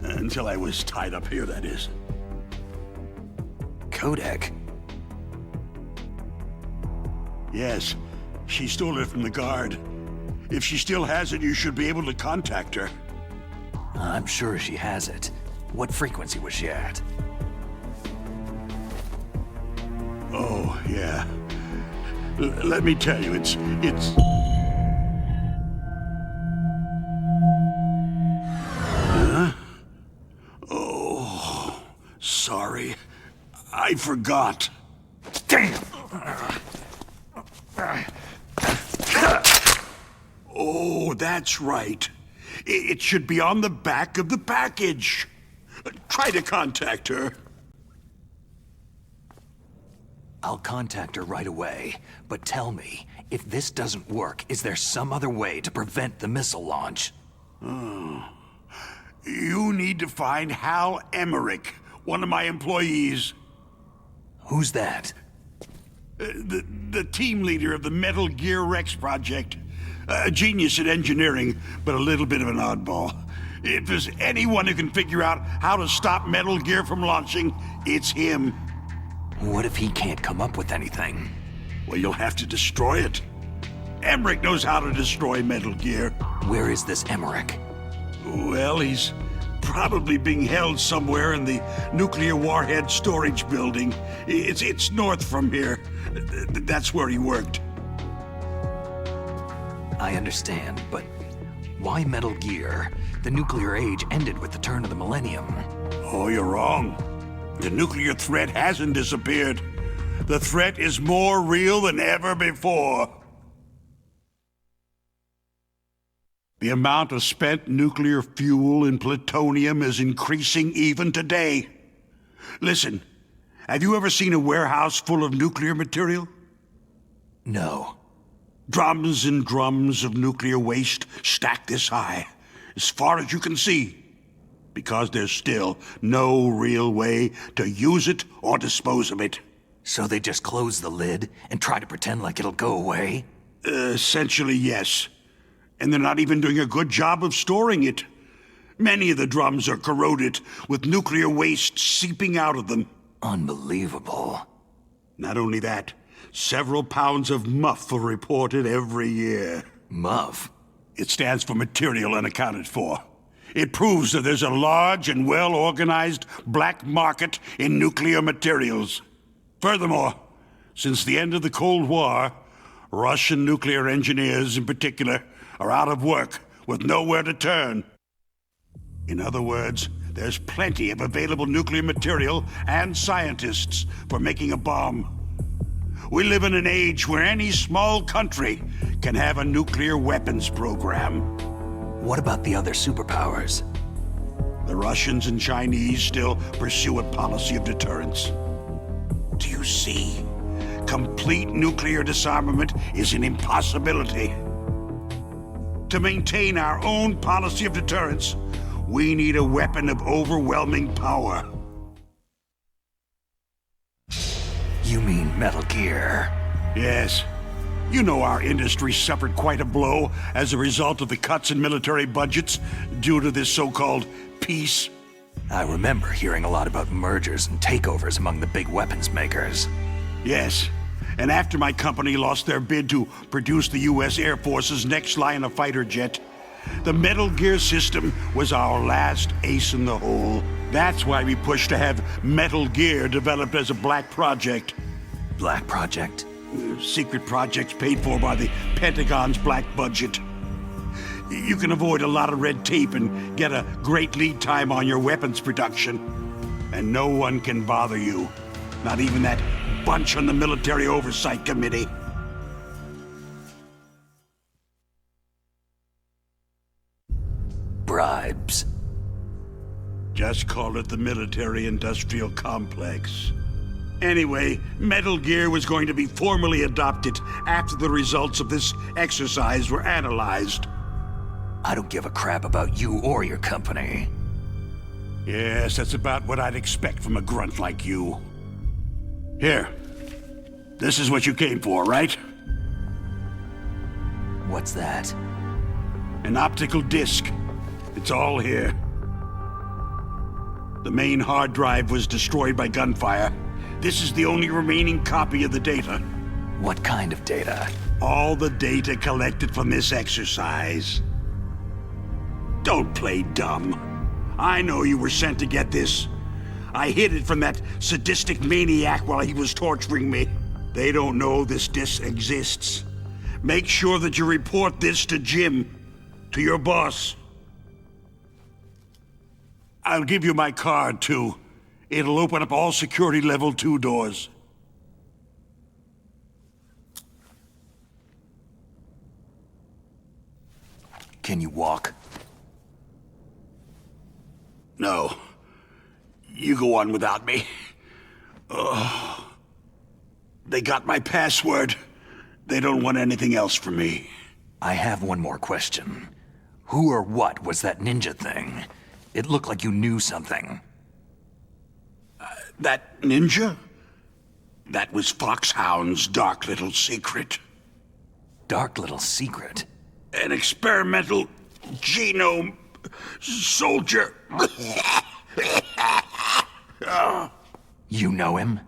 Until I was tied up here, that is. Codec? Yes. She stole it from the guard. If she still has it, you should be able to contact her. I'm sure she has it. What frequency was she at? Oh, yeah. Let me tell you, it's... Huh? Oh, sorry. I forgot. Damn! Oh, that's right. It should be on the back of the package. Try to contact her. I'll contact her right away, but tell me, if this doesn't work, is there some other way to prevent the missile launch? Oh. You need to find Hal Emmerich, one of my employees. Who's that? The team leader of the Metal Gear Rex project. A genius at engineering, but a little bit of an oddball. If there's anyone who can figure out how to stop Metal Gear from launching, it's him. What if he can't come up with anything? Well, you'll have to destroy it. Emmerich knows how to destroy Metal Gear. Where is this Emmerich? Well, he's probably being held somewhere in the nuclear warhead storage building. It's north from here. That's where he worked. I understand, but why Metal Gear? The nuclear age ended with the turn of the millennium. Oh, you're wrong. The nuclear threat hasn't disappeared. The threat is more real than ever before. The amount of spent nuclear fuel and plutonium is increasing even today. Listen, have you ever seen a warehouse full of nuclear material? No. Drums and drums of nuclear waste stacked this high, as far as you can see, because there's still no real way to use it or dispose of it. So they just close the lid and try to pretend like it'll go away? Essentially, yes. And they're not even doing a good job of storing it. Many of the drums are corroded, with nuclear waste seeping out of them. Unbelievable. Not only that, several pounds of MUF are reported every year. MUF? It stands for Material Unaccounted For. It proves that there's a large and well-organized black market in nuclear materials. Furthermore, since the end of the Cold War, Russian nuclear engineers in particular are out of work with nowhere to turn. In other words, there's plenty of available nuclear material and scientists for making a bomb. We live in an age where any small country can have a nuclear weapons program. What about the other superpowers? The Russians and Chinese still pursue a policy of deterrence. Do you see? Complete nuclear disarmament is an impossibility. To maintain our own policy of deterrence, we need a weapon of overwhelming power. You mean Metal Gear? Yes. You know our industry suffered quite a blow as a result of the cuts in military budgets due to this so-called peace. I remember hearing a lot about mergers and takeovers among the big weapons makers. Yes. And after my company lost their bid to produce the U.S. Air Force's next line of fighter jet, the Metal Gear system was our last ace in the hole. That's why we pushed to have Metal Gear developed as a black project. Black project? Secret projects paid for by the Pentagon's black budget. You can avoid a lot of red tape and get a great lead time on your weapons production. And no one can bother you. Not even that bunch on the Military Oversight Committee. Bribes. Just call it the military-industrial complex. Anyway, Metal Gear was going to be formally adopted after the results of this exercise were analyzed. I don't give a crap about you or your company. Yes, that's about what I'd expect from a grunt like you. Here. This is what you came for, right? What's that? An optical disc. It's all here. The main hard drive was destroyed by gunfire. This is the only remaining copy of the data. What kind of data? All the data collected from this exercise. Don't play dumb. I know you were sent to get this. I hid it from that sadistic maniac while he was torturing me. They don't know this disc exists. Make sure that you report this to Jim, to your boss. I'll give you my card, too. It'll open up all security level 2 doors. Can you walk? No. You go on without me. Oh. They got my password. They don't want anything else from me. I have one more question. Who or what was that ninja thing? It looked like you knew something. That ninja? That was Foxhound's dark little secret. Dark little secret? An experimental genome soldier. You know him?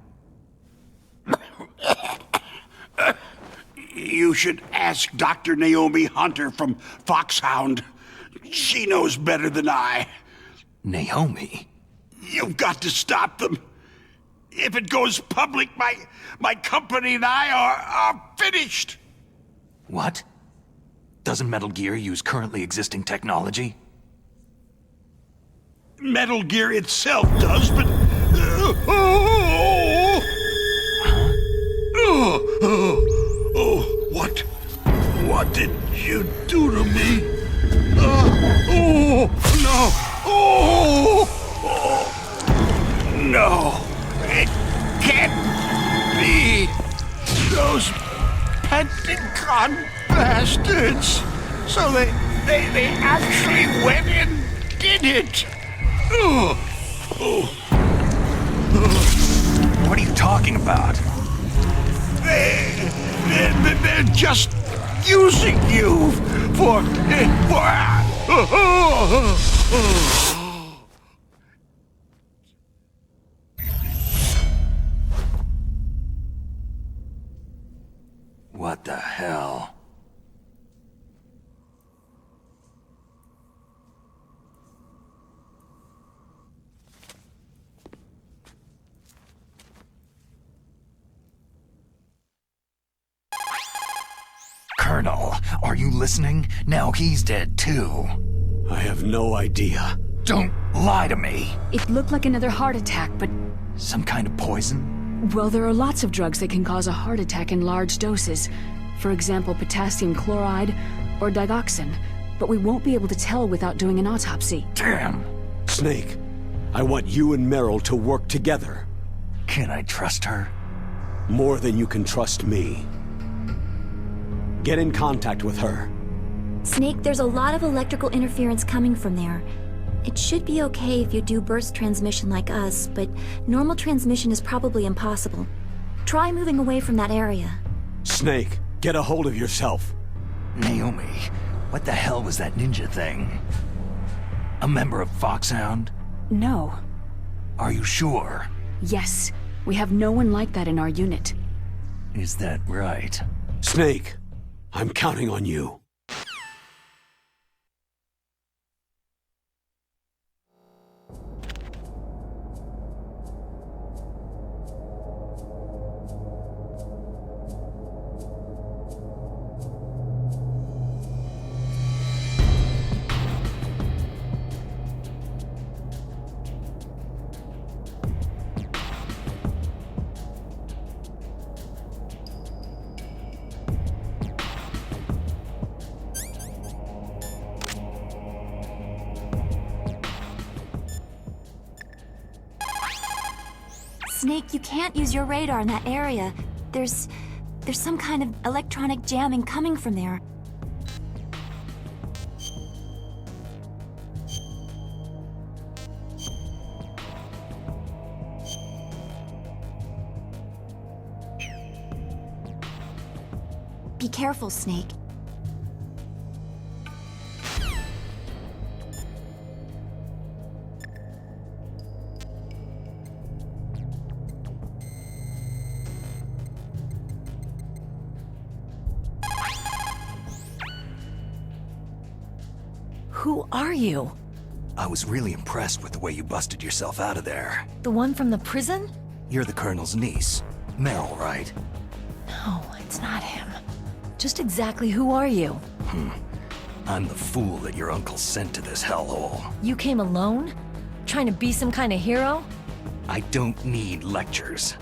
You should ask Dr. Naomi Hunter from Foxhound. She knows better than I. Naomi? You've got to stop them. If it goes public, my company and I are finished. What? Doesn't Metal Gear use currently existing technology? Metal Gear itself does, but... What did you do to me? No, it can't be. Those Pentagon bastards. So they actually went and did it. What are you talking about? They're just using you for... What the hell? Colonel, are you listening? Now he's dead too. I have no idea. Don't lie to me. It looked like another heart attack, but... Some kind of poison? Well, there are lots of drugs that can cause a heart attack in large doses. For example, potassium chloride or digoxin. But we won't be able to tell without doing an autopsy. Damn. Snake, I want you and Meryl to work together. Can I trust her? More than you can trust me. Get in contact with her. Snake, there's a lot of electrical interference coming from there. It should be okay if you do burst transmission like us, but normal transmission is probably impossible. Try moving away from that area. Snake, get a hold of yourself. Naomi, what the hell was that ninja thing? A member of Foxhound? No. Are you sure? Yes. We have no one like that in our unit. Is that right? Snake, I'm counting on you. Snake, you can't use your radar in that area. There's some kind of electronic jamming coming from there. Be careful, Snake. Who are you? I was really impressed with the way you busted yourself out of there. The one from the prison? You're the Colonel's niece. Meryl, right? No, it's not him. Just exactly who are you? I'm the fool that your uncle sent to this hellhole. You came alone? Trying to be some kind of hero? I don't need lectures.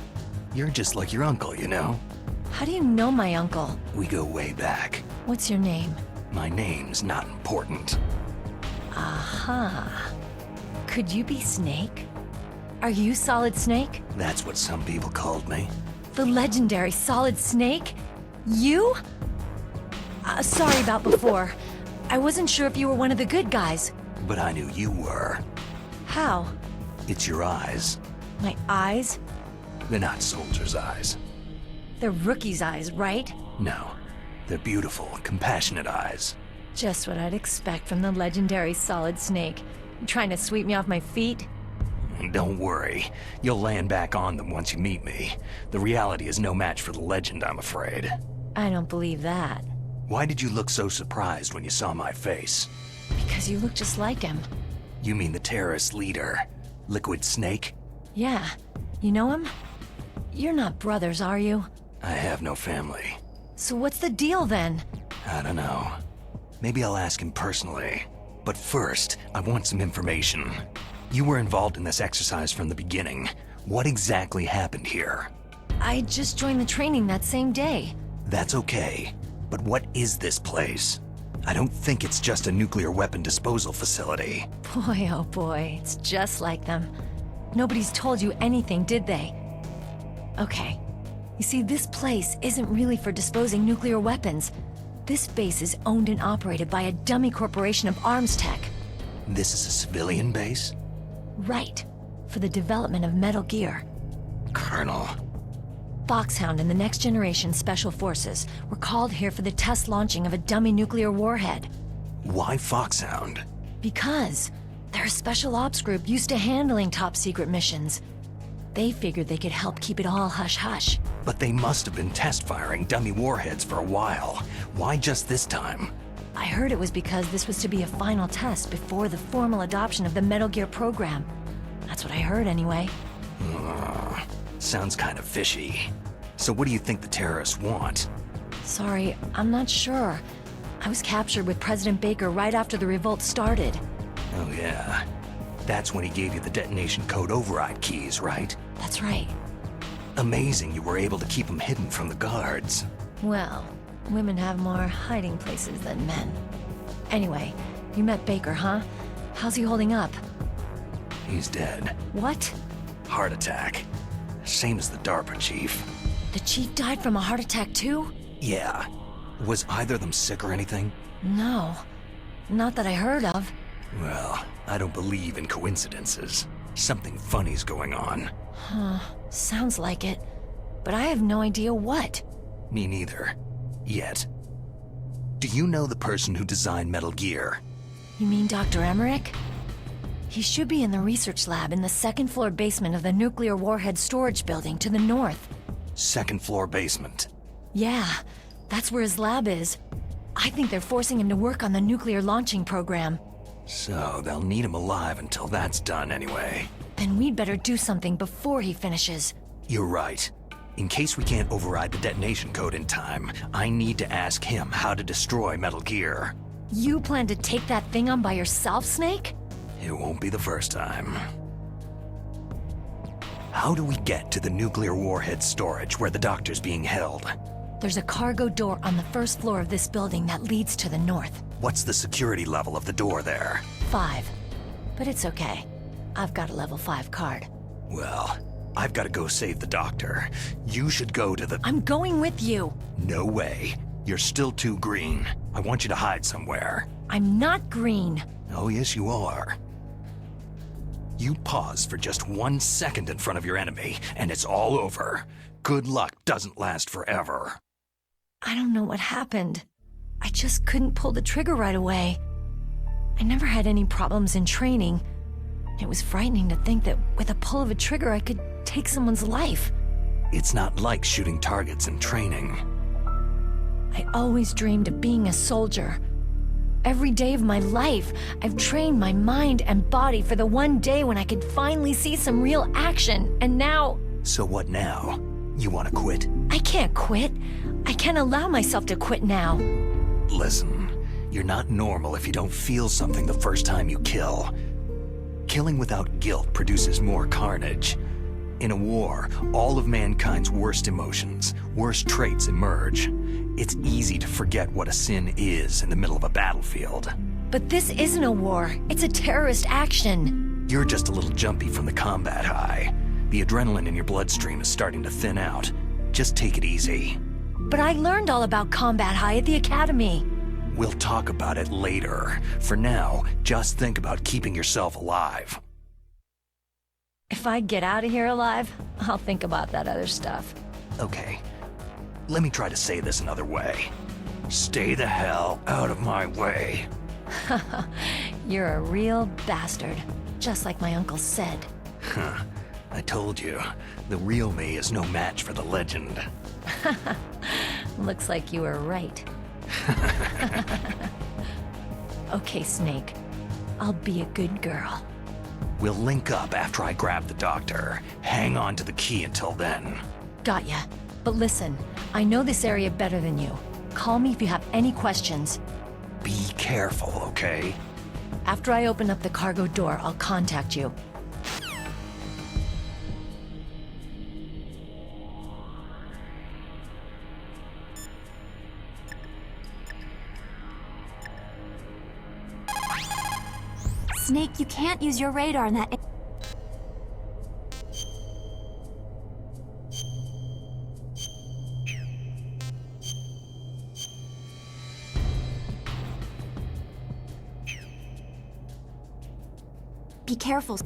You're just like your uncle, you know? How do you know my uncle? We go way back. What's your name? My name's not important. Aha. Could you be Snake? Are you Solid Snake? That's what some people called me. The legendary Solid Snake? You? Sorry about before. I wasn't sure if you were one of the good guys. But I knew you were. How? It's your eyes. My eyes? They're not soldiers' eyes. They're rookie's eyes, right? No. They're beautiful, compassionate eyes. Just what I'd expect from the legendary Solid Snake. You trying to sweep me off my feet? Don't worry. You'll land back on them once you meet me. The reality is no match for the legend, I'm afraid. I don't believe that. Why did you look so surprised when you saw my face? Because you look just like him. You mean the terrorist leader, Liquid Snake? Yeah. You know him? You're not brothers, are you? I have no family. So what's the deal then? I don't know. Maybe I'll ask him personally. But first, I want some information. You were involved in this exercise from the beginning. What exactly happened here? I just joined the training that same day. That's okay. But what is this place? I don't think it's just a nuclear weapon disposal facility. Boy, oh boy, it's just like them. Nobody's told you anything, did they? Okay. You see, this place isn't really for disposing nuclear weapons. This base is owned and operated by a dummy corporation of arms tech. This is a civilian base? Right. For the development of Metal Gear. Colonel. Foxhound and the Next Generation Special Forces were called here for the test launching of a dummy nuclear warhead. Why Foxhound? Because they're a special ops group used to handling top-secret missions. They figured they could help keep it all hush-hush. But they must have been test-firing dummy warheads for a while. Why just this time? I heard it was because this was to be a final test before the formal adoption of the Metal Gear program. That's what I heard anyway. Sounds kind of fishy. So what do you think the terrorists want? Sorry, I'm not sure. I was captured with President Baker right after the revolt started. Oh yeah. That's when he gave you the detonation code override keys, right? That's right. Amazing you were able to keep them hidden from the guards. Well, women have more hiding places than men. Anyway, you met Baker, huh? How's he holding up? He's dead. What? Heart attack. Same as the DARPA chief. The chief died from a heart attack too? Yeah. Was either of them sick or anything? No. Not that I heard of. Well, I don't believe in coincidences. Something funny's going on. Huh. Sounds like it. But I have no idea what. Me neither. Yet. Do you know the person who designed Metal Gear? You mean Dr. Emmerich? He should be in the research lab in the second-floor basement of the nuclear warhead storage building to the north. Second-floor basement? Yeah, that's where his lab is. I think they're forcing him to work on the nuclear launching program. So they'll need him alive until that's done anyway. Then we'd better do something before he finishes. You're right. In case we can't override the detonation code in time, I need to ask him how to destroy Metal Gear. You plan to take that thing on by yourself, Snake? It won't be the first time. How do we get to the nuclear warhead storage where the doctor's being held? There's a cargo door on the first floor of this building that leads to the north. What's the security level of the door there? 5. But it's okay. I've got a level 5 card. Well, I've got to go save the doctor. You should go to the... I'm going with you! No way. You're still too green. I want you to hide somewhere. I'm not green. Oh, yes, you are. You pause for just 1 second in front of your enemy, and it's all over. Good luck doesn't last forever. I don't know what happened. I just couldn't pull the trigger right away. I never had any problems in training. It was frightening to think that with a pull of a trigger I could take someone's life. It's not like shooting targets in training. I always dreamed of being a soldier. Every day of my life, I've trained my mind and body for the one day when I could finally see some real action, and now... So what now? You want to quit? I can't quit. I can't allow myself to quit now. Listen, you're not normal if you don't feel something the first time you kill. Killing without guilt produces more carnage. In a war, all of mankind's worst emotions, worst traits emerge. It's easy to forget what a sin is in the middle of a battlefield. But this isn't a war. It's a terrorist action. You're just a little jumpy from the combat high. The adrenaline in your bloodstream is starting to thin out. Just take it easy. But I learned all about combat high at the academy. We'll talk about it later. For now, just think about keeping yourself alive. If I get out of here alive, I'll think about that other stuff. Okay. Let me try to say this another way. Stay the hell out of my way. You're a real bastard, just like my uncle said. Huh. I told you, the real me is no match for the legend. Looks like you were right. Okay, Snake. I'll be a good girl. We'll link up after I grab the doctor. Hang on to the key until then. Got ya. But listen, I know this area better than you. Call me if you have any questions. Be careful, okay? After I open up the cargo door, I'll contact you. Snake, you can't use your radar in that... Be careful.